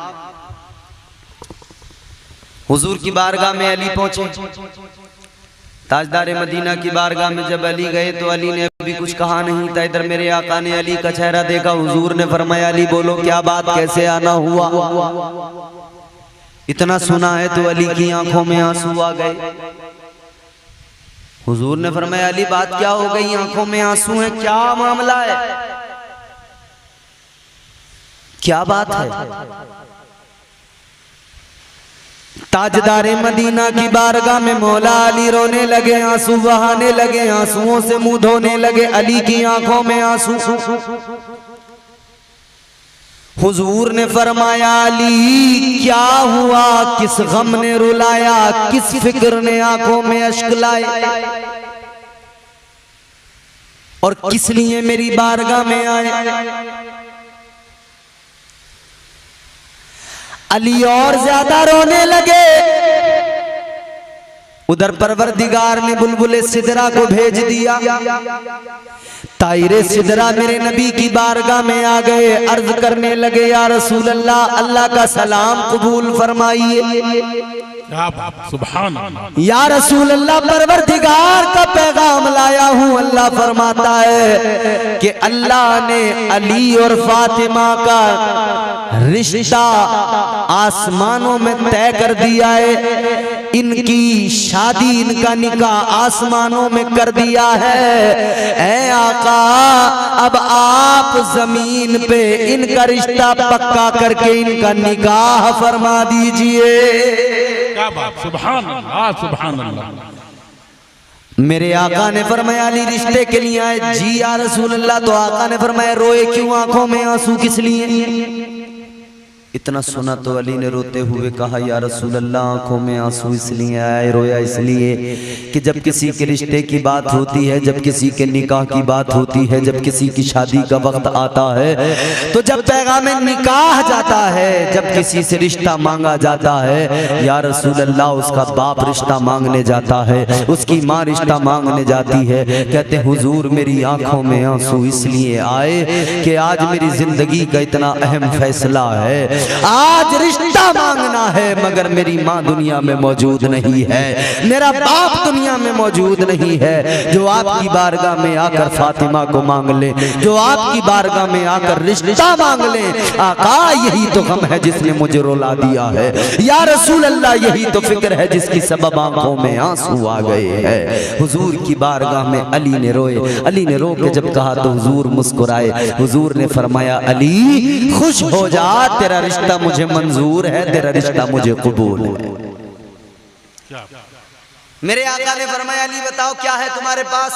हुजूर की बारगाह में अली पहुंचे। ताजदार मदीना की बारगाह में जब अली गए तो अली ने अभी कुछ कहा नहीं था। इधर मेरे आका ने अली का चेहरा देखा, हुजूर ने फरमाया अली बोलो क्या बात, कैसे आना हुआ। इतना सुना है तो अली की आंखों में आंसू आ गए। हुजूर ने फरमाया अली बात क्या हो गई, आंखों में आंसू है, क्या मामला है, क्या बात है। ताजदारे मदीना की बारगाह में मौला अली रोने लगे, आंसू बहाने लगे, आंसुओं से मुंह धोने लगे, अली की आंखों में आंसू। हुजूर ने फरमाया अली क्या हुआ, किस गम ने रुलाया, किस फिक्र ने आंखों में अश्क लाए, और किस लिए मेरी बारगाह में आए। अली और ज्यादा रोने लगे। उधर परवरदिगार ने बुलबुले सिदरा को भेज दिया। तायरे सिदरा मेरे नबी की बारगाह में आ गए, अर्ज करने लगे या रसूल अल्लाह, अल्लाह का सलाम कबूल फरमाइए। सुभान अल्लाह। या रसूल अल्लाह परवरदिगार का पैगाम लाया हूँ। अल्लाह फरमाता है कि अल्लाह ने अली और फातिमा का रिश्ता आसमानों में तय कर दिया है, इनकी शादी, इनका निकाह आसमानों में कर दिया है। ऐ आका अब आप जमीन पे इनका रिश्ता पक्का करके इनका निकाह फरमा दीजिए। क्या बात, सुभान अल्लाह, सुभान अल्लाह। मेरे आका ने फरमाया अली रिश्ते के लिए आए। जी या रसूल अल्लाह। तो आका ने फरमाया रोए क्यों, आंखों में आंसू किस लिए। इतना सुना तो अली ने रोते हुए कहा या रसूल अल्लाह आंखों में आंसू इसलिए आए, रोया इसलिए कि जब किसी के रिश्ते की बात होती है, जब किसी के निकाह की बात होती है, जब किसी की शादी का वक्त आता है, तो जब पैगाम निकाह जाता है, जब किसी से रिश्ता मांगा जाता है, या रसूल अल्लाह उसका बाप रिश्ता मांगने जाता है, उसकी माँ रिश्ता मांगने जाती है। कहते हुजूर मेरी आंखों में आंसू इसलिए आए कि आज मेरी जिंदगी का इतना अहम फैसला है, आज रिश्ता मांगना है मगर मेरी माँ दुनिया में मौजूद नहीं है, मेरा बाप दुनिया में मौजूद नहीं है, जो आपकी बारगाह में आकर फातिमा को मांग ले, जो आपकी बारगाह में आकर रिश्ता मांग ले। आका यही तो गम है जिसने मुझे रुला दिया है, या रसूल अल्लाह यही तो फिक्र है जिसकी सबब आंखों में आंसू आ गए हैं। हुजूर की बारगाह में अली ने रोए। अली ने रो के जब कहा तो हुजूर मुस्कुराए। हुजूर ने फरमाया अली खुश हो जा, तेरा रिश्ता मुझे मंजूर है, तेरा रिश्ता मुझे कबूल है। मेरे आका ने फरमाया अली बताओ क्या है तुम्हारे पास,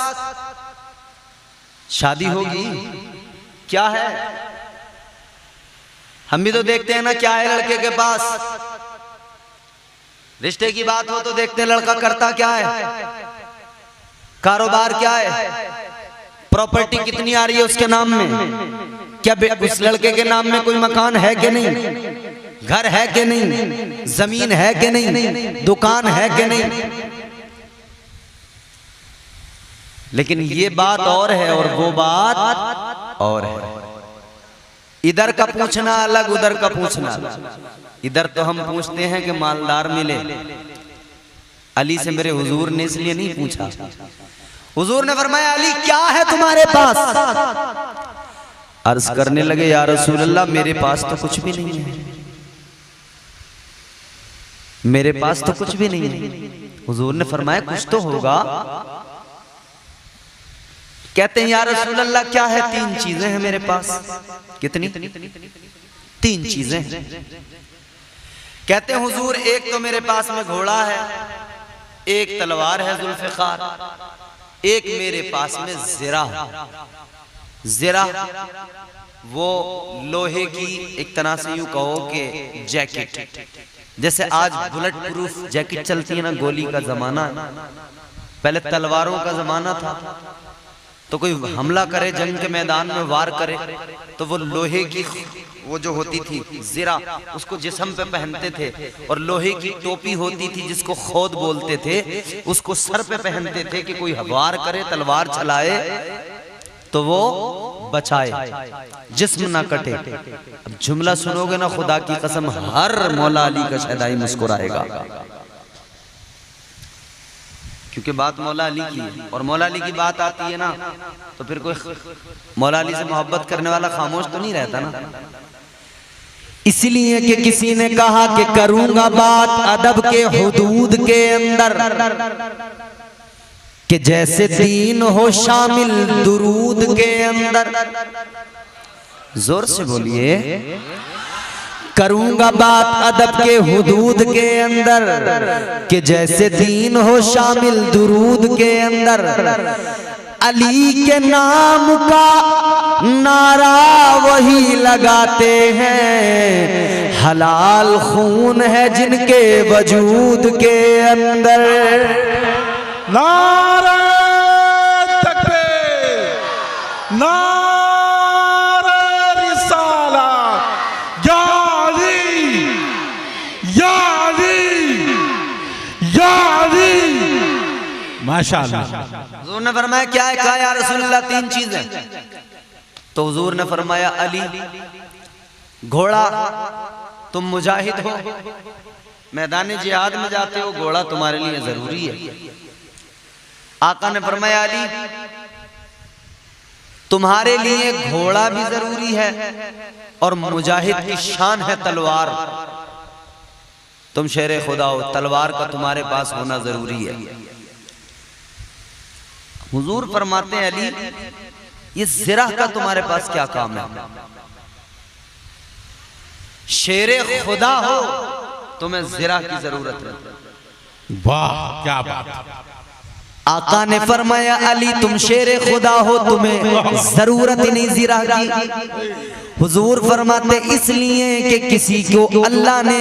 शादी होगी क्या है। हम भी तो देखते हैं ना क्या है लड़के के पास, रिश्ते की बात हो तो देखते हैं लड़का करता क्या है, कारोबार क्या है, प्रॉपर्टी कितनी आ रही है उसके नाम में, क्या उस लड़के के नाम में कोई मकान है कि नहीं, घर है कि नहीं, जमीन है कि नहीं, दुकान है कि नहीं। लेकिन ये बात और है और वो बात और है। इधर का पूछना अलग, उधर का पूछना अलग। इधर तो हम पूछते हैं कि मालदार मिले। अली से मेरे हुजूर ने इसलिए नहीं पूछा। हुजूर ने फरमाया अली क्या है तुम्हारे पास। अर्ज करने लगे या रसूल अल्लाह मेरे पास तो कुछ भी नहीं है, मेरे पास तो कुछ भी नहीं है। हुजूर ने फरमाया कुछ तो होगा। कहते हैं या रसूल अल्लाह क्या है, तीन चीजें हैं मेरे पास। कितनी? तीन चीजें। कहते हैं हुजूर एक तो मेरे पास में घोड़ा है, एक तलवार है जुल्फ़िकार, एक मेरे पास में ज़िरा। ज़िरा वो लोहे की एक तरह से यूं कहो कि जैकेट, जैसे आज बुलेट प्रूफ जैकेट चलती है ना, गोली का जमाना, पहले तलवारों का जमाना था, तो कोई हमला करे जंग के मैदान में वार करे तो वो लोहे की वो जो होती थी ज़िरा उसको जिस्म पे पहनते थे, और लोहे की टोपी होती थी जिसको खोद बोलते थे, उसको सर पे पहनते थे कि कोई वार करे तलवार चलाए तो वो बचाए, जिस्म ना कटे। अब जुमला सुनोगे ना खुदा की कसम हर मौला अली का शहदाई मुस्कुराएगा, क्योंकि बात मौला अली की है और मौला अली की बात आती है ना तो फिर कोई मौला अली से मोहब्बत करने वाला खामोश तो नहीं रहता ना। इसलिए कि किसी ने कहा कि करूंगा बात अदब के हुदूद के अंदर कि जैसे दीन हो शामिल दुरूद के अंदर। जोर से बोलिए। करूंगा बात अदब के हुदूद के अंदर कि जैसे दीन हो शामिल दुरूद के अंदर। अली के नाम का नारा वही लगाते हैं, हलाल खून है जिनके वजूद के अंदर। नारे तकबीर, नारे रिसालत, या अली, या अली, या अली। माशाअल्लाह। हुजूर ने फरमाया क्या है? कहा या रसूलल्लाह तीन चीजें। तो हुजूर ने फरमाया अली, घोड़ा, तुम मुजाहिद हो, मैदान जिहाद में जाते हो, घोड़ा तुम्हारे लिए जरूरी है। आका ने फरमाया अली, तुम्हारे लिए घोड़ा भी जरूरी है और मुजाहिद की शान है तलवार। तुम शेरे खुदा हो, तलवार का तुम्हारे पास होना जरूरी है। हुजूर फरमाते हैं अली, ये ज़िरा का तुम्हारे पास क्या काम है? शेरे खुदा हो, तुम्हें ज़िरा की जरूरत है। वाह क्या बात। आका ने फरमाया अली, तुम शेरे खुदा हो, तुम्हें जरूरत ही नहीं ज़िरा की। हुजूर फरमाते इसलिए कि किसी को अल्लाह ने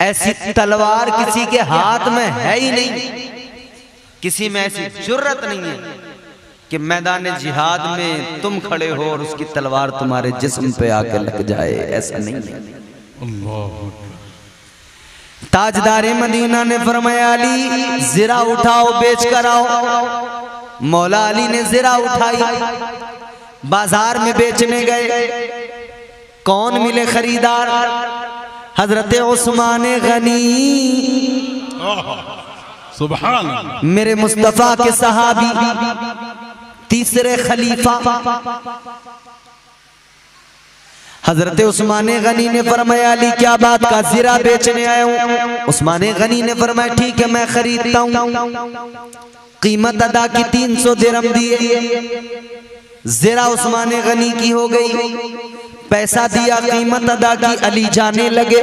ऐसी तलवार किसी के हाथ में है ही नहीं, किसी में ऐसी जुर्रत नहीं है कि मैदान जिहाद में तुम खड़े हो और उसकी तलवार तुम्हारे जिस्म पे आके लग जाए, ऐसा नहीं है। अल्लाह। ताजदारे मदीना ने फरमाया अली ज़िरा उठाओ, बेच कर आओ। मौला अली ने ज़िरा उठाई, बाजार में बेचने गए। कौन मिले खरीदार? हजरत उस्मान गनी, सुभान अल्लाह, मेरे मुस्तफा के सहाबी, तीसरे खलीफा। हजरत उस्मान गनी ने फरमाया अली क्या बात का? ज़िरा बेचने आया हूँ। उस्मान गनी ने फरमाया ठीक है मैं खरीदता हूँ। कीमत अदा की 300 दिरहम दिए। ज़िरा उस्मान गनी की हो गई। पैसा दिया, कीमत अदा की, अली जाने लगे।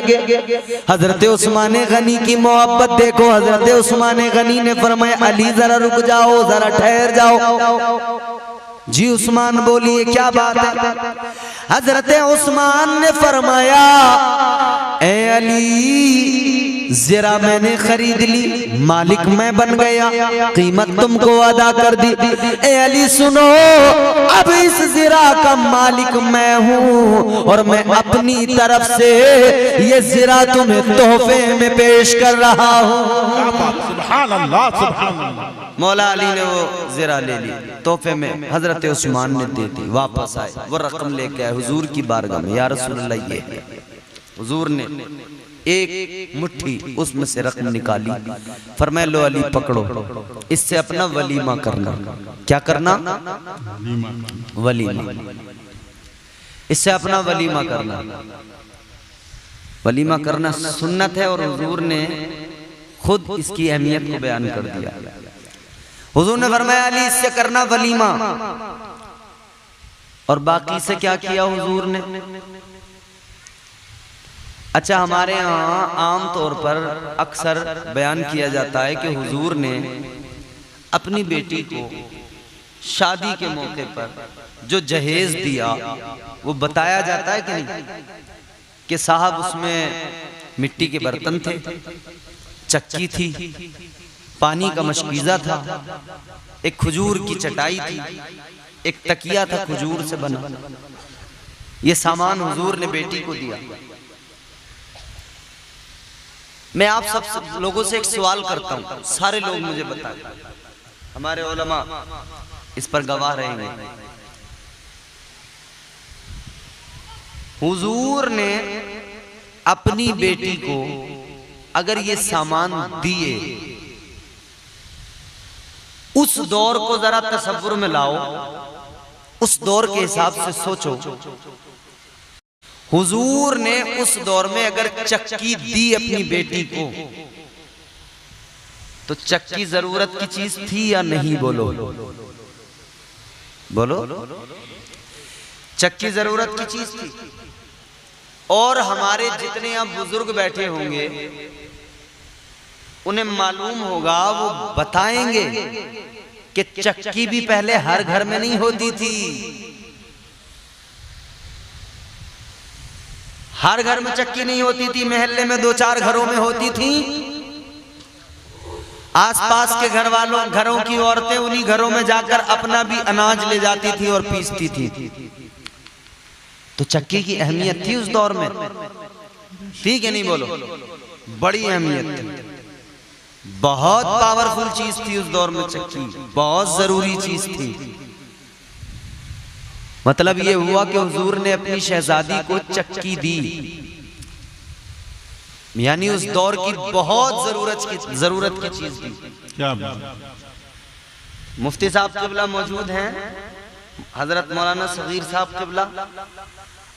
हजरत उस्मान गनी की मोहब्बत देखो। हजरत उस्मान गनी ने फरमाया अली जरा रुक जाओ, जरा ठहर जाओ। जी उस्मान बोलिए क्या बात है? हजरत उस्मान ने फरमाया ए अली ज़िरा मैंने खरीद ली, मालिक मैं बन गया, कीमत तुमको अदा कर दी। ए अली सुनो, अब इस ज़िरा का मालिक मैं हूँ और मैं अपनी तरफ से ये ज़िरा तुम्हें तोहफे में पेश कर रहा हूँ। सुभान अल्लाह, सुभान अल्लाह। मौला अली ने वो ज़िरा ले ली तोहफे में, हजरत उस्मान ने दे दी। वापस आए, वो रकम लेके आए हुजूर की बारगाह में। या रसूलल्लाह ये है। हुजूर ने एक मुट्ठी उसमें से रकम निकाली, फरमाया लो अली पकड़ो, इससे अपना वलीमा करना। क्या करना? वलीमा। इससे अपना वलीमा करना। वलीमा करना सुन्नत है और हुजूर ने खुद इसकी अहमियत को बयान कर दिया। हुजूर ने फरमाया अली इससे करना वलीमा। और बाकी से क्या किया हुजूर ने? अच्छा, हमारे यहाँ आम तौर पर अक्सर बयान किया जाता है कि हुजूर ने अपनी बेटी को शादी के मौके पर जो जहेज दिया वो बताया जाता है कि नहीं? कि साहब उसमें मिट्टी के बर्तन थे, चक्की थी, पानी का मशकीज़ा था, एक खजूर की चटाई थी, एक तकिया था खजूर से बना। ये सामान हुजूर ने बेटी को दिया। मैं आप सब लोगों से एक सवाल करता हूं, सारे लोग मुझे बताएं, हमारे उलमा इस पर गवाह रहेंगे। हुजूर ने अपनी बेटी को अगर ये सामान दिए उस दौर को जरा तसव्वुर में लाओ, उस दौर के हिसाब से सोचो। हुजूर ने उस दौर में अगर चक्की दी अपनी बेटी को, तो चक्की जरूरत की चीज थी या नहीं? बोलो बोलो। चक्की जरूरत की चीज थी। और हमारे जितने यहाँ बुजुर्ग बैठे होंगे उन्हें मालूम होगा, वो बताएंगे कि चक्की भी पहले हर घर में नहीं होती थी। हर घर में चक्की नहीं होती थी, मोहल्ले में 2-4 घरों में होती थी। आसपास के घर वालों घरों की औरतें उन्हीं घरों में जाकर अपना भी अनाज ले जाती थी और पीसती थी। तो चक्की की अहमियत थी उस दौर में, ठीक है नहीं? बोलो, बड़ी अहमियत थी, बहुत पावरफुल चीज थी उस दौर में चक्की, बहुत जरूरी चीज थी। मतलब ये हुआ कि हुजूर ने अपनी शहजादी को चक्की दी, यानी उस दौर की बहुत जरूरत की चीज थी। क्या मुफ्ती साहब किबला मौजूद हैं, हजरत मौलाना सगीर साहब किबला।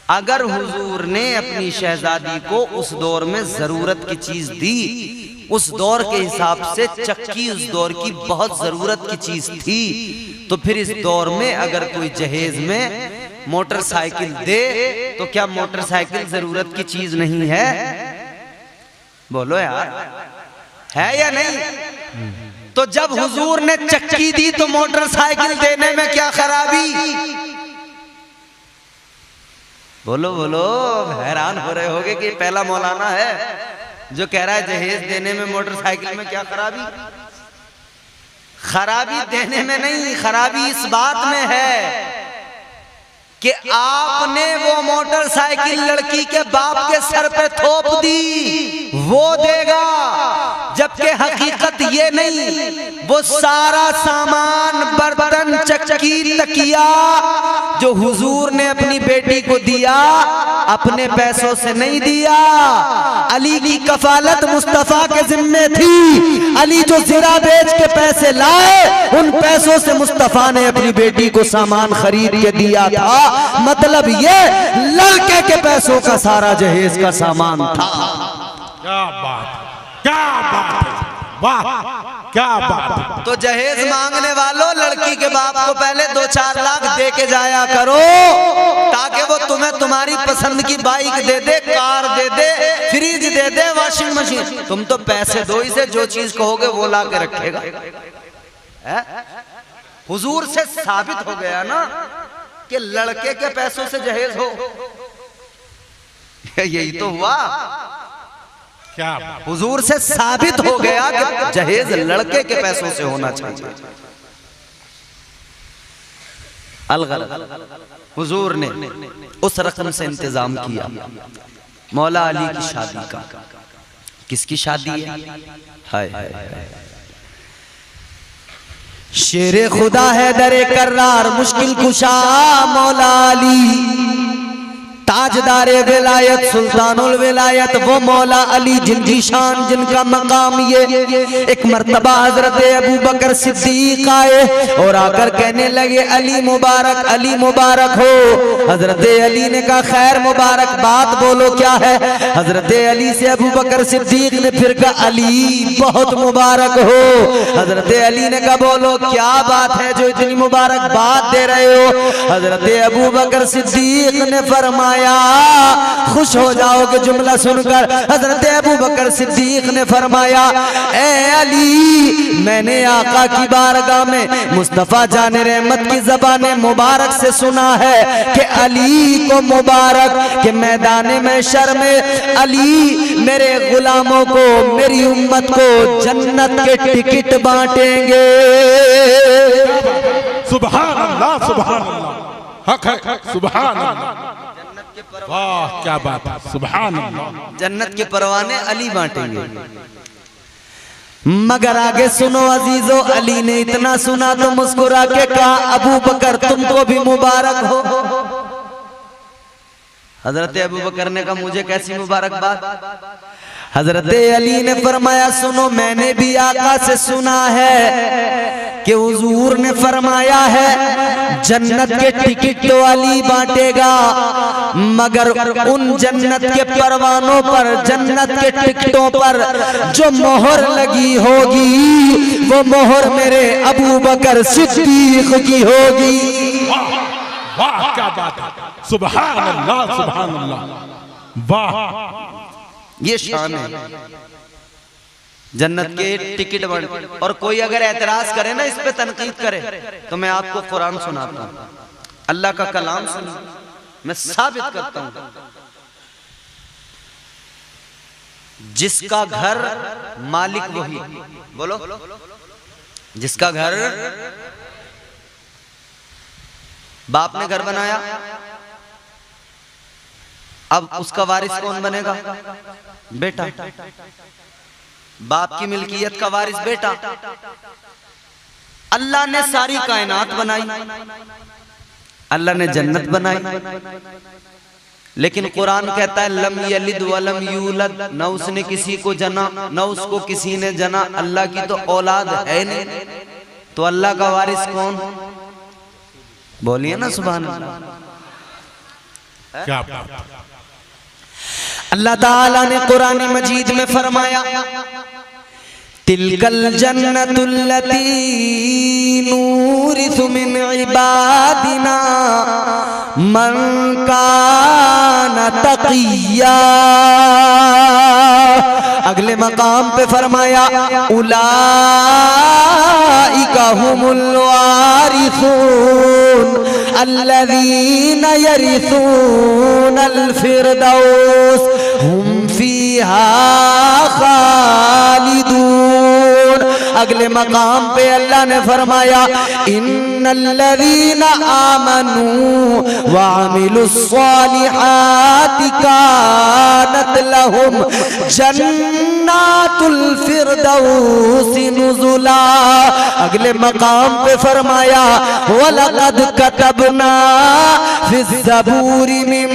अगर हुजूर ने अपनी शहजादी को उस दौर में जरूरत की चीज दी, उस दौर के हिसाब से चक्की उस दौर की बहुत जरूरत की चीज थी, तो फिर इस दौर में अगर कोई जहेज में मोटरसाइकिल दे तो क्या मोटरसाइकिल जरूरत की चीज नहीं है? बोलो यार, है या नहीं? तो जब हुजूर ने चक्की दी तो मोटरसाइकिल देने में क्या खराबी? बोलो बोलो। हैरान हो रहे होगे कि पहला मौलाना है जो कह रहा है जहेज देने में मोटरसाइकिल में क्या खराबी? खराबी देने में नहीं, खराबी इस बात में है कि आपने वो मोटरसाइकिल लड़की के बाप के सर पे थोप दी, वो देगा, जबकि हकीकत ये नहीं, वो सारा सामान, बर्तन, चक्की, तकिया जो हुजूर ने अपनी बेटी को दिया, अपने पैसों से नहीं दिया। अली की कफालत मुस्तफा के जिम्मे थी। अली जो ज़रा बेच के पैसे लाए, उन पैसों से मुस्तफा ने अपनी बेटी को सामान खरीद के दिया था। मतलब ये लड़के के पैसों का सारा जहेज का सामान था। क्या बात, क्या बात, वाह क्या बात। तो जहेज मांगने वालों, लड़की के बाप को पहले 2-4 लाख दे के जाया करो, ताकि वो तुम्हें तुम्हारी पसंद की बाइक दे दे, कार दे दे, फ्रिज दे दे, वॉशिंग मशीन। तुम तो पैसे दो, इसे जो चीज कहोगे वो ला के रखेगा। हुजूर से साबित हो गया ना कि लड़के के पैसों से जहेज हो। यही तो हुआ, क्या हुजूर से साबित हो गया कि जहेज लड़के के पैसों से होना चाहिए। अलग हुजूर ने उस रकम से इंतजाम किया मौला अली की शादी का। किसकी शादी है? हाय हाय हाय। शेरे खुदा है दरे कर्रार, मुश्किल कुशा मौला अली, ताजदारे विलायत, सुल्तानुल विलायत, वो मौला अली जिनकी शान, जिनका मकाम ये। एक मर्तबा हजरत अबू बकर सिद्दीक आए और आकर कहने लगे, अली मुबारक, अली मुबारक हो। हजरत अली ने कहा, खैर मुबारक बात बोलो क्या है? हजरत अली से अबू बकर सिद्दीक ने फिर कहा, अली बहुत मुबारक हो। हजरत अली ने कहा, बोलो क्या बात है जो इतनी मुबारक बात दे रहे हो? हजरत अबू बकर सिद्दीक ने फरमाया, खुश हो जाओगे जुमला सुनकर। हजरत अबू बकर सिद्दीक ने फरमाया, ए अली, मैंने आका की बारगाह में मुस्तफा जाने रहमत की ज़बाने मुबारक से सुना है कि अली को मुबारक के मैदान में शर में अली मेरे गुलामों को, मेरी उम्मत को जन्नत के टिकट बांटेंगे। सुभान अल्लाह, सुभान अल्लाह, हक हक, सुभान अल्लाह, वाह क्या बात है, सुभान अल्लाह। जन्नत के परवाने अली बांटेंगे। मगर आगे सुनो अजीजो, अली ने इतना सुना तो मुस्कुरा के कहा, अबू बकर तुमको भी मुबारक हो। हजरत अबू बकर ने कहा मुझे कैसी मुबारकबाद। हजरत अली ने फरमाया सुनो, मैंने भी आका से सुना है कि हुजूर ने फरमाया है जन्नत के टिकट तो अली बांटेगा, मगर उन जन्नत के परवानों पर, जन्नत के टिकटों पर जो मोहर लगी होगी वो मोहर मेरे अबू बकर सिद्दीक की होगी। वाह क्या बात है, सुभान अल्लाह सुभान अल्लाह, वाह ये शान है जन्नत के टिकट बन। और कोई अगर एतराज करे ना, इस पे तनकीद करे, तो मैं आपको कुरान सुनाता हूं, अल्लाह का कलाम सुनो, मैं साबित करता हूं। जिसका घर मालिक वही, बोलो, जिसका घर, बाप ने घर बनाया, अब उसका वारिस कौन बनेगा? बेटा। बाप की मिल्कियत का वारिस बेटा। अल्लाह ने सारी कायनात बनाई, अल्लाह ने जन्नत बनाई, लेकिन कुरान कहता है लम यलिद वलम यूलद, न उसने किसी को जना न उसको किसी ने जना। अल्लाह की तो औलाद है नहीं, तो अल्लाह का वारिस कौन? बोलिए ना सुभान अल्लाह। क्या बात। अल्लाह ताला ने कुरान मजीद में फरमाया तिलकल जन्नतुल्लती नूरिसु मिन इबादिना मन काना तकिया। अगले मकाम पे फरमाया उलाइका हुमुल वारिसून अल्लज़ीना यरिसूनल फिरदौस हुम फीहा खालिदून। अगले मकाम पे अल्लाह ने फरमाया इन्नल्लज़ीना आमनू व अमिलुस्सालिहाति कानत लहुम जन्नातुल फिरदौस नुज़ुला। अगले मकाम पे फरमाया वलक़द कतबना फिज़्ज़बूरि मिन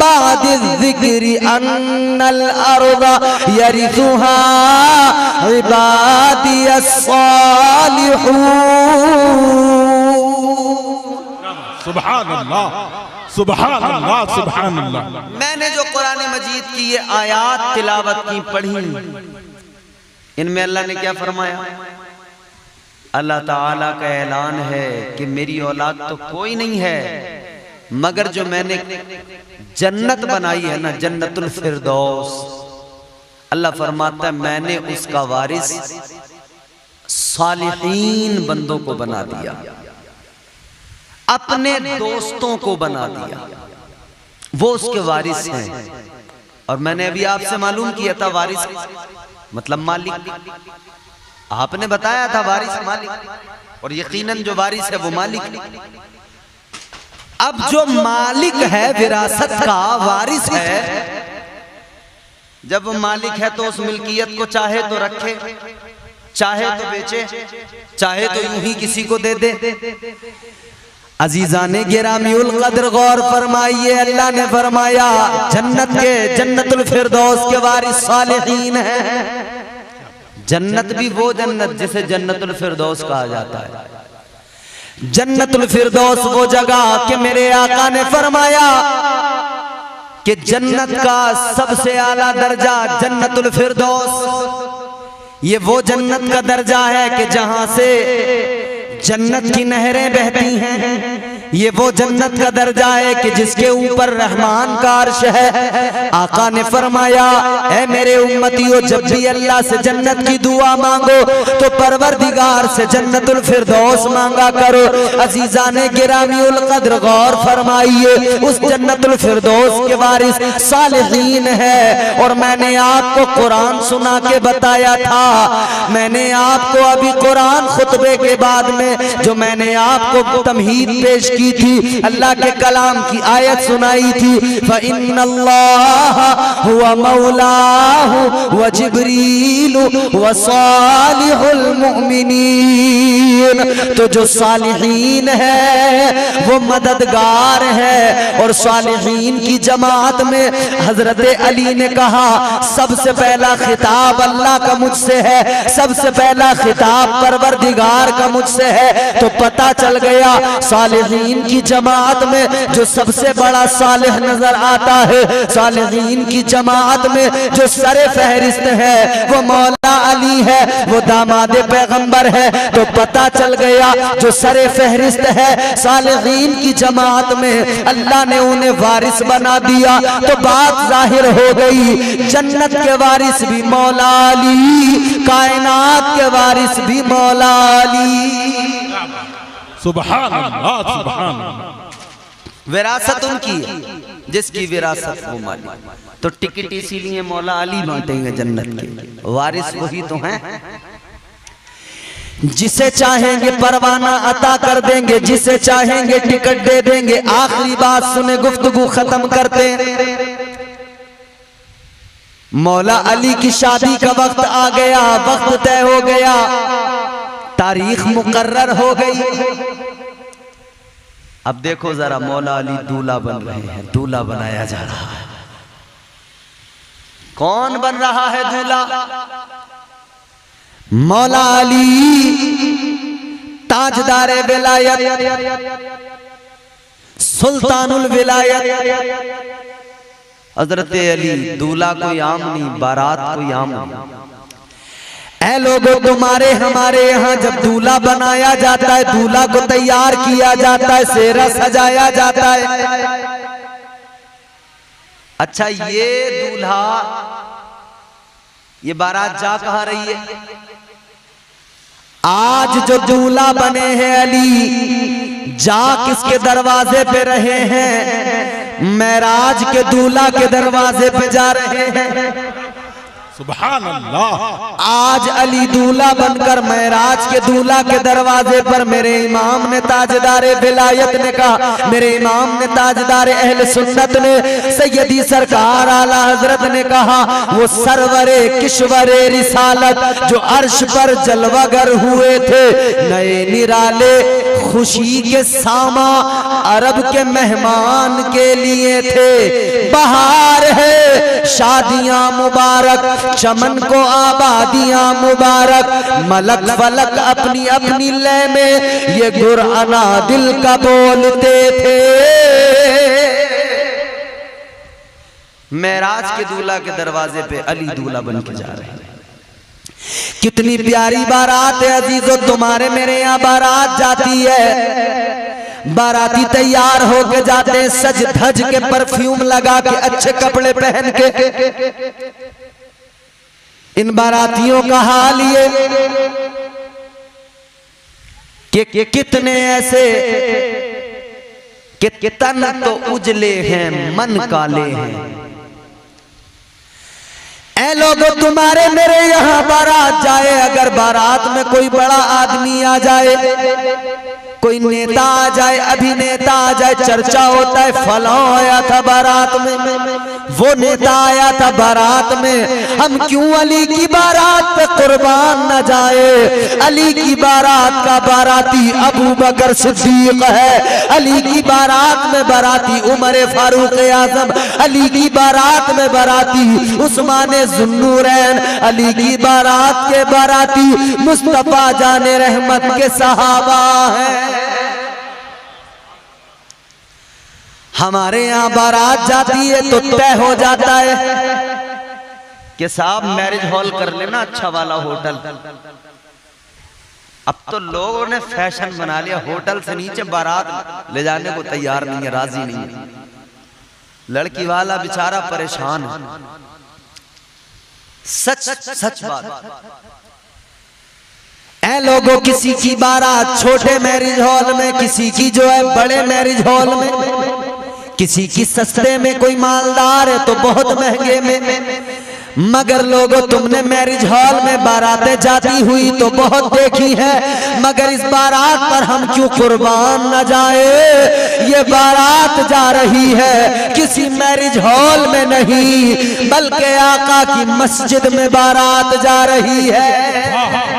बादिज़्ज़िक्रि अन्नल अर्ज़ यरिसुहा इबादियस्सालिहून। सुभान अल्लाह सुभान अल्लाह सुभान अल्लाह। मैंने जो कुरान मजीद की ये आयात तिलावत की पढ़ी, इनमें अल्लाह ने क्या फरमाया? अल्लाह ताला का ऐलान है कि मेरी औलाद तो कोई नहीं है, मगर जो मैंने जन्नत बनाई है ना, जन्नतुल फिरदौस, अल्लाह फरमाता है मैंने उसका वारिस सालिहीन बंदों को बना दिया, अपने दोस्तों को बना दिया, वो उसके वारिस हैं। और मैंने अभी आपसे मालूम किया था वारिस मतलब मालिक, आपने बताया था वारिस मालिक, और यकीनन जो वारिस है वो मालिक। अब जो मालिक है विरासत का, वारिस है, जब वो मालिक है तो उस मिल्कियत को चाहे तो रखे, चाहे तो बेचे, चाहे तो यूं ही किसी को दे दे। अजीजाने गिरामीउल कद्र गौर फरमाइए, अल्लाह ने फरमाया जन्नत के, जन्नतुल फिरदौस के वारिस सालिहीन है। जन्नत भी वो जन्नत जिसे जन्नतुल फिरदौस कहा जाता है। जन्नतुल फिरदौस वो जगह कि मेरे आका ने फरमाया कि जन्नत का सबसे आला दर्जा जन्नतुल फिरदौस, ये वो जन्नत का दर्जा है कि जहां से जन्नत की नहरें बहती हैं। ये वो जन्नत का दर्जा है कि जिसके ऊपर रहमान का अर्श है। आका ने फरमाया ऐ मेरे उम्मतियों, जब भी अल्लाह से जन्नत की दुआ मांगो तो परवरदिगार से जन्नतुल फिरदौस मांगा करो। अजीजाने गिरामीउल कद्र गौर फरमाइए, उस जन्नतुल फिरदौस के वारिस सालिहीन है। और मैंने आपको कुरान सुना के बताया था, मैंने आपको अभी कुरान खुतबे के बाद में जो मैंने आपको तमहीद पेश की थी, अल्लाह के कलाम की आयत सुनाई थी, फ़इन्नल्लाह हुवा मौलाहु व जिब्रीलु व सालिहुल मुमिनीन। तो जो सालिहीन है वो मददगार है। और सालिहीन की जमात में हजरत अली ने कहा सबसे पहला खिताब अल्लाह का मुझसे है, सबसे पहला खिताब परवरदिगार का मुझसे है। तो पता चल गया सालिहीन की जमात में जो सबसे बड़ा सालिह नजर आता है, सालिहीन की जमात में जो सरे फहरिस्त है वो मौला अली है, वो दामाद पैगंबर है। तो पता चल गया जो सरे फहरिस्त है सालिहीन की जमात में अल्लाह ने उन्हें वारिस बना दिया। तो बात जाहिर हो गई, जन्नत के वारिस भी मौला अली, कायनात के वारिस भी मौला अली। सुभान अल्लाह, सुभान अल्लाह। विरासत उनकी है, जिसकी विरासत वो मालिक। तो टिकट इसीलिए मौला अली बांटेंगे जन्नत के, वारिस वही तो हैं। जिसे चाहेंगे परवाना अता कर देंगे, जिसे चाहेंगे टिकट दे देंगे। आखिरी बात सुने, गुफ्तगू खत्म करते। मौला अली की शादी का वक्त आ गया, वक्त तय हो गया, तारीख मुकर्रर हो गई। अब देखो जरा, मौला अली दूल्हा बन रहे हैं, दूल्हा बनाया जा रहा है। कौन बन रहा है दूल्हा? मौला अली ताजदार विलायत, सुल्तानुल विलायत हजरत अली। दूल्हा कोई आम नहीं, बारात कोई आम नहीं। ऐ लोगों, तुम्हारे हमारे यहाँ जब दूल्हा बनाया जाता है, दूल्हा को तैयार किया जाता है, सेहरा सजाया जाता है। अच्छा, ये दूल्हा, ये बारात जा कहाँ रही है? आज जो दूल्हा बने हैं अली, जा किसके दरवाजे पे रहे हैं? मेराज के दूल्हा के दरवाजे पे जा रहे हैं। सुभान अल्लाह। आज अली दूल्हा बनकर मेराज के दूल्हा के दरवाजे पर मेरे इमाम ने ताजदारे विलायत ने कहा, मेरे इमाम ने ताजदारे अहले सुन्नत ने, सैयदी सरकार आला हजरत ने कहा, वो सरवरे किश्वरे रिसालत जो अर्श पर जलवागर हुए थे, नए निराले खुशी के सामा अरब के मेहमान के लिए थे। बहार है, शादियां मुबारक, चमन को आबादियां मुबारक, मलक फलक अपनी अपनी लय में ये गुरआना दिल का बोलते थे। मेराज के दूल्हा के दरवाजे पे अली दूल्हा बन के जा रहे हैं। कितनी प्यारी बारात है अजीजों, तुम्हारे मेरे यहाँ बारात जाती है। बाराती तैयार होके जाते हैं, सज धज के, परफ्यूम लगा के, अच्छे कपड़े पहन के। इन बारातियों का हाल ये कि कितने ऐसे कि तन तो उजले हैं, मन काले हैं। ऐ लोगों, तुम्हारे मेरे यहाँ बारात जाए, अगर बारात में कोई बड़ा आदमी आ जाए, कोई नेता आ जाए, अभिनेता आ जाए, चर्चा होता है फलां आया था बारात में, वो नेता आया था बारात में। हम क्यों अली की बारात पे कुर्बान न जाए? अली की बारात का बाराती अबू बकर सिद्दीक है, अली की बारात में बाराती उमर फारूक आजम, अली की बारात में बाराती उस्मान जुन्नूरैन, अली की बारात के बाराती मुस्तफा जाने रहमत के सहाबा हैं। हमारे यहाँ बारात जाती है तो तय हो जाता है कि साहब मैरिज हॉल कर लेना, अच्छा वाला होटल। अब तो लोगों ने फैशन बना लिया, होटल से नीचे बारात ले जाने को तैयार नहीं है, राजी नहीं है। लड़की वाला बेचारा परेशान है। सच सच बात। ऐ लोगों, किसी की बारात छोटे मैरिज हॉल में, किसी की जो है बड़े मैरिज हॉल में, किसी की सस्ते में, कोई मालदार है तो बहुत महंगे में। मगर लोगों तुमने मैरिज हॉल में बारातें जाती हुई तो बहुत देखी है, मगर इस बारात पर हम क्यों कुर्बान न जाए। ये बारात जा रही है किसी मैरिज हॉल में नहीं, बल्कि आका की मस्जिद में बारात जा रही है।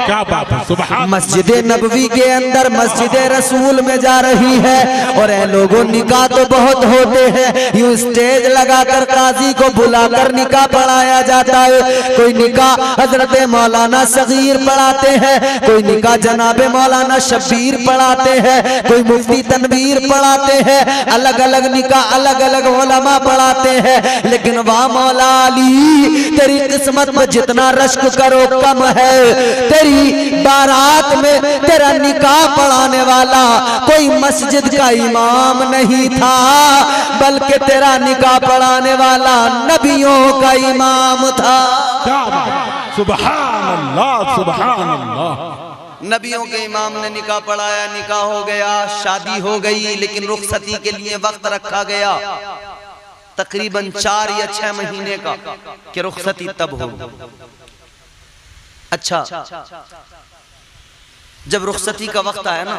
क्या बात है, सुभान। मस्जिद नबवी के अंदर मस्जिद रसूल में जा रही है। और ऐ लोगों निकाह तो बहुत होते हैं, यूं स्टेज लगाकर काजी को बुलाकर निकाह पढ़ाया जाता है। कोई निकाह हजरत मौलाना सगीर पढ़ाते हैं, कोई निकाह जनाबे मौलाना शब्बीर पढ़ाते हैं, कोई मुफ्ती तनवीर पढ़ाते हैं, अलग अलग निकाह अलग अलग उलमा पढ़ाते हैं। लेकिन वाह मौला अली, तेरी किस्मत में जितना रश्क करो कम है। तेरी बारात में तेरा निकाह पढ़ाने वाला कोई मस्जिद का इमाम नहीं था, बल्कि तेरा निकाह पढ़ाने वाला नबियों का इमाम था। क्या बात, सुभान अल्लाह, सुभान अल्लाह। नबियों के इमाम ने निकाह पढ़ाया, निकाह हो गया, शादी हो गई। लेकिन रुखसती के लिए वक्त रखा गया तकरीबन 4 या 6 महीने का कि रुखसती तब हो। अच्छा, जब रुखसती का वक्त आया ना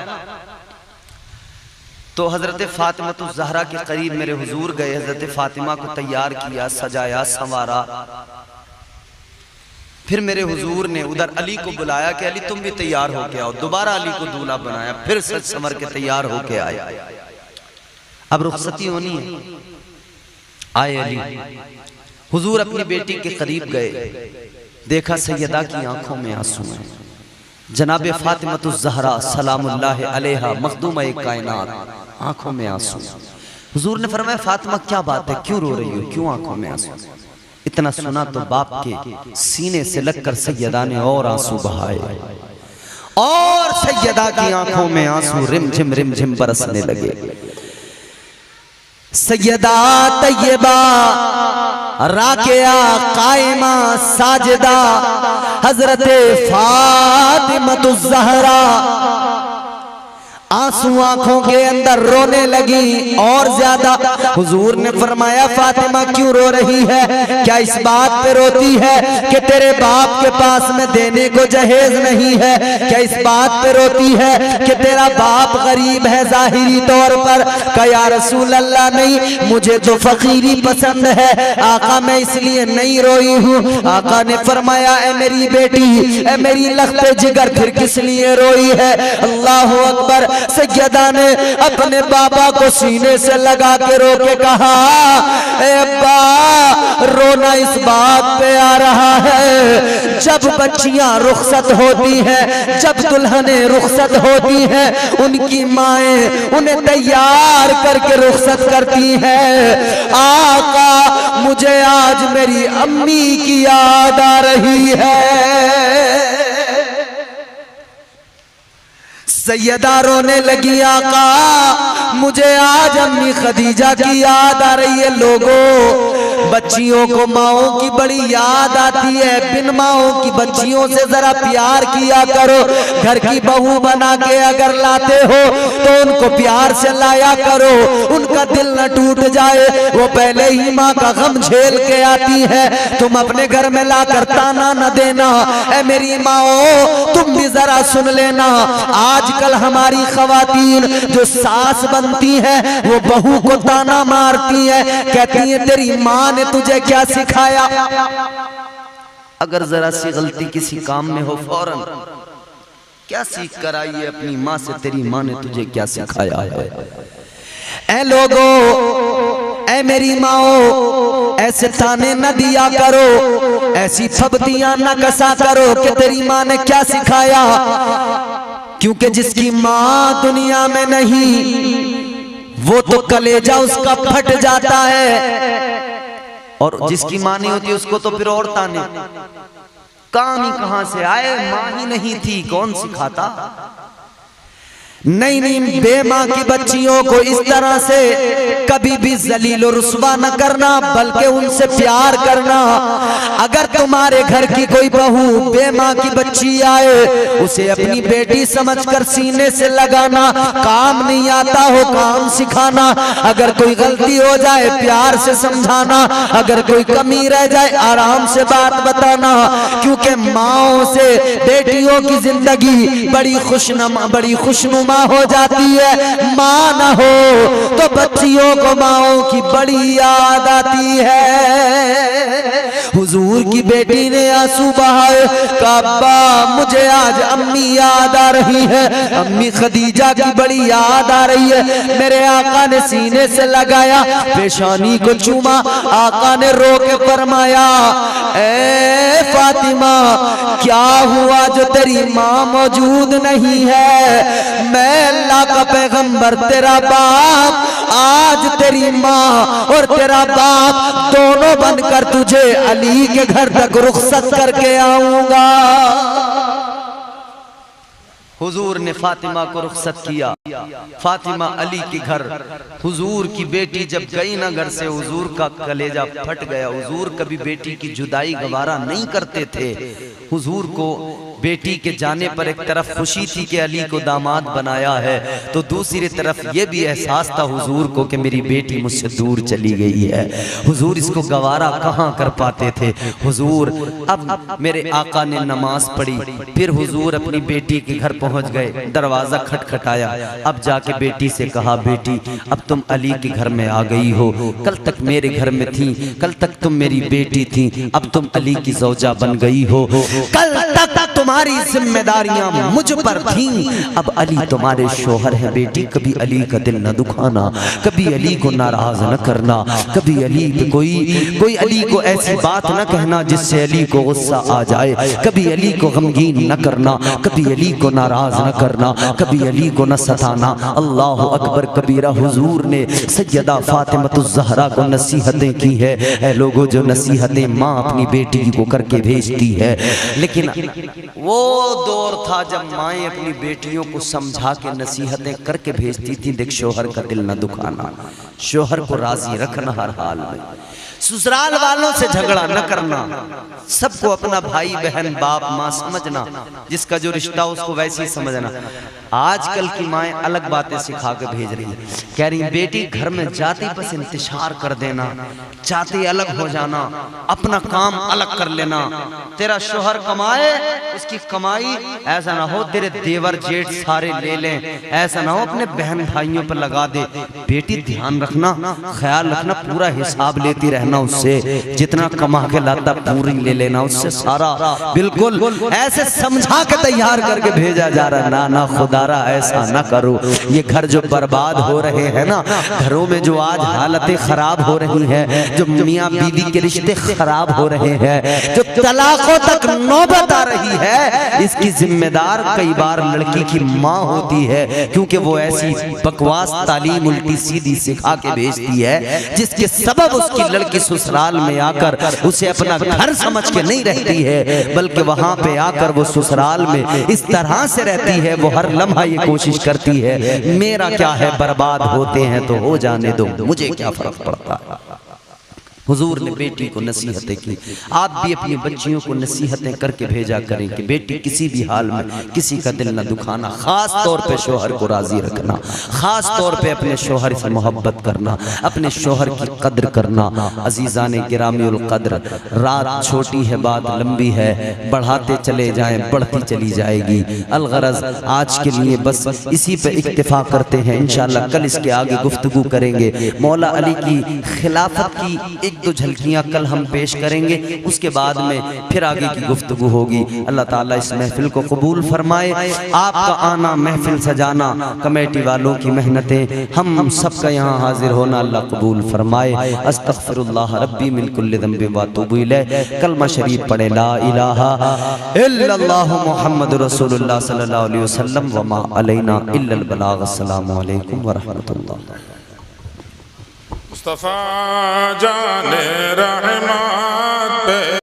तो हजरत फातिमा तो ज़हरा के करीब मेरे हुजूर गए। हजरत फातिमा को तैयार किया, सजाया, संवारा। फिर मेरे हुजूर ने उधर अली को बुलाया कि अली तुम भी तैयार होके आओ। दोबारा अली को दूल्हा बनाया, फिर सज संवर के तैयार होके आए। अब रुखसती होनी है। आए अली, हुजूर अपनी बेटी के करीब गए, देखा सैयदा की आंखों में आंसू हैं। जनाबे फातिमा ज़हरा सलामुल्लाह अलैहा मखदूमा कायनात, आंखों में आंसू। हुजूर ने फरमाया फातिमा क्या बात है, क्यों रो रही हो, क्यों आंखों में आंसू। इतना सुना तो बाप के सीने से लगकर सैयदा ने और आंसू बहाए और सैयदा की आंखों में आंसू रिमझिम बरसने लगे। सैयदा तैयबा राकिया कायमा साजिदा हजरत फातिमा ज़हरा आंसू आंखों के अंदर रोने लगी और ज्यादा। हुजूर ने फरमाया फातिमा क्यों रो रही है, क्या इस बात पे रोती है कि तेरे बाप के पास में देने को जहेज नहीं है, क्या इस बात पे रोती है कि तेरा बाप गरीब है जाहिरी तौर पर। क्या या रसूल अल्लाह नहीं, मुझे तो फकीरी पसंद है आका, मैं इसलिए नहीं रोई हूँ। आका ने फरमाया ए मेरी बेटी, ए मेरी लख्ते जिगर, फिर किस लिए रोई है। अल्लाह अकबर। सैयदा ने अपने बाबा को सीने से लगा के रो के कहा ए अब्बा, रोना इस बात पे आ रहा है जब बच्चियां रुखसत होती हैं, जब दुल्हनें रुखसत होती हैं, उनकी माएं उन्हें तैयार करके रुखसत करती हैं। आका मुझे आज मेरी अम्मी की याद आ रही है। सैयदा रोने लगी आका मुझे आज अम्मी खदीजा की याद आ रही है। लोगों, बच्चियों को माओं की बड़ी याद आती है, बिन माओं की बच्चियों से जरा प्यार किया करो। घर की बहू बना के अगर लाते हो तो उनको प्यार से लाया करो, उनका दिल न टूट जाए। वो पहले ही माँ का गम झेल के आती है, तुम अपने घर में लाकर ताना न देना। ऐ मेरी माओ तुम भी जरा सुन लेना, आजकल हमारी खवातीन जो सास बनती है वो बहू को ताना मारती है, कहती है तेरी माँ ने तुझे क्या सिखाया। अगर जरा सी गलती किसी काम में हो फौरन क्या सीख कर आई है अपनी माँ से, तेरी माँ ने तुझे क्या सिखाया है। ऐ लोगो, ऐ मेरी माओ, ऐसे ताने न दिया करो, ऐसी फबतियां न कसा करो कि तेरी माँ ने क्या सिखाया। क्योंकि जिसकी माँ दुनिया में नहीं वो तो कलेजा उसका फट जाता है, और जिसकी माँ नहीं होती उसको तो फिर और ताने। काम ही कहां से आए, माँ ही नहीं थी, कौन सिखाता। नई नई बेमां की बच्चियों को इस तरह से कभी भी जलील और रुस्वा न करना, बल्कि उनसे प्यार करना। अगर तुम्हारे घर की कोई बहू बेमां की बच्ची आए, उसे अपनी बेटी समझकर सीने से लगाना, काम नहीं आता हो काम सिखाना, अगर कोई गलती हो जाए प्यार से समझाना, अगर कोई कमी रह जाए आराम से बात बताना। क्योंकि माओ से बेटियों की जिंदगी बड़ी खुशनुमा हो जाती है। माँ न हो तो बच्चियों को माओ की बड़ी याद आती है। हुजूर की बेटी ने आंसू बहाए, काबा मुझे आज अम्मी याद आ रही है, अम्मी खदीजा की बड़ी याद आ रही है। मेरे आका ने सीने से लगाया, पेशानी को चूमा, आका ने रो के फरमाया, ए फातिमा क्या हुआ जो तेरी माँ मौजूद नहीं है? मैं अल्लाह का पैगंबर तेरा बाप आज तेरी माँ और तेरा बाप दोनों बनकर तुझे अली के घर तक रुखसत करके आऊंगा। हुजूर ने फातिमा को रुखसत किया। फातिमा अली के घर, हुजूर की बेटी जब गई ना घर से, हुजूर का कलेजा फट गया। हुजूर कभी बेटी की जुदाई गवारा नहीं करते थे। हुजूर को बेटी के जाने पर एक तरफ खुशी थी कि अली को दामाद बनाया है, तो दूसरी तरफ यह भी एहसास था हुजूर को कि मेरी बेटी मुझसे दूर चली गई है। हुजूर इसको गवारा कहाँ कर पाते थे। हुजूर अब मेरे आका ने नमाज पढ़ी, फिर हुजूर अपनी बेटी के घर पहुंच गए, दरवाजा खटखटाया। अब जाके बेटी से कहा, बेटी अब तुम अली के घर में आ गई हो, कल तक मेरे घर में थी, कल तक तुम मेरी बेटी थी, अब तुम अली की ज़ौजा बन गई हो, कल तक तुम्हारी जिम्मेदारियां मुझ पर थीं, अब अली तुम्हारे शोहर है। बेटी कभी अली का दिल न दुखाना, कभी अली को नाराज न करना, कभी अली पे कोई अली को ऐसी बात न कहना जिससे अली को गुस्सा आ जाए, कभी अली को गमगीन न करना, कभी अली को नाराज न करना, कभी अली को न सताना। अल्लाह अकबर कबीरा। हुजूर ने सैयदा फातिमतुज़ ज़हरा को नसीहतें की है। ऐ लोगों, जो नसीहतें माँ अपनी बेटी को करके भेजती है, लेकिन वो दौर था जब माएँ अपनी बेटियों को समझा के नसीहतें करके भेजती थी। देख, शोहर का दिल न दुखाना, शोहर को राजी रखना हर हाल में, ससुराल वालों से झगड़ा न करना, सबको अपना भाई बहन बाप माँ समझना, जिसका जो रिश्ता उसको वैसे ही समझना। आजकल की माएँ अलग बातें सिखा के भेज रही है, कह रही बेटी घर में जाती बस इंतशार कर देना, चाहते अलग हो जाना, अपना काम अलग कर लेना, तेरा शोहर कमाए उसकी कमाई ऐसा ना हो तेरे देवर जेठ सारे ले लें, ऐसा ना हो अपने बहन भाइयों पर लगा दे। बेटी ध्यान रखना, ख्याल रखना, पूरा हिसाब लेती रहना उससे, जितना कमा के लाता पूरी ले लेना उससे सारा। बिल्कुल ऐसे समझा के तैयार करके भेजा जा रहा। ना ना खुदारा ऐसा ना करो। ये घर जो बर्बाद हो रहे हैं ना, घरों में जो आज हालतें खराब हो रही हैं, जो मियाँ बीवी के रिश्ते खराब हो रहे हैं, जो तलाकों तक नौबत आ रही है, इसकी जिम्मेदार कई बार लड़की की माँ होती है, क्योंकि वो ऐसी बकवास तालीम उल्टी सीधी सिखा के भेजती है जिसके सबब उसकी लड़की ससुराल में आकर उसे अपना घर समझ के नहीं रहती है, बल्कि वहां पे आकर वो ससुराल में इस तरह से रहती है, वो हर लम्हा ये कोशिश करती है मेरा क्या है, बर्बाद होते हैं तो हो जाने दो, मुझे क्या फर्क पड़ता है। हुजूर ने बेटी को नसीहतें की। आप भी अपनी बच्चियों को नसीहतें करके भेजा करें कि बेटी किसी भी हाल में किसी का दिल न दुखाना, खास तौर पे शोहर को राजी रखना, खास तौर पे अपने शोहर से मोहब्बत करना, अपने शोहर की कद्र करना। अजीज़ान गिरामीउल कद्र, रात छोटी है बात लंबी है, बढ़ाते चले जाएं बढ़ती चली जाएगी। अलगरज आज के लिए बस इसी पे इक्तिफा करते हैं, इंशाअल्लाह कल इसके आगे गुफ्तगू करेंगे। मौला अली की खिलाफत की एक दो झलकियां कल हम पेश करेंगे, उसके बाद में फिर आगे की गुफ्तगू होगी। अल्लाह ताला इस महफिल को कबूल फरमाए। आपका आना, महफिल सजाना, कमेटी वालों की मेहनतें, हम सबका यहाँ हाजिर होना अल्लाह कबूल फरमाए। अस्तगफिरुल्लाह रब्बी मिन कुल्लि ज़ंबि व अतूबु इलैह। कलमा शरीफ पढ़े, ला इलाहा इल्लल्लाहु मुहम्मदुर रसूलुल्लाह सल्लल्लाहु अलैहि वसल्लम व मा अलैना इल्लल बलाग। अस्सलामु अलैकुम व रहमतुल्लाह। मुस्तफा जाने रहमत पे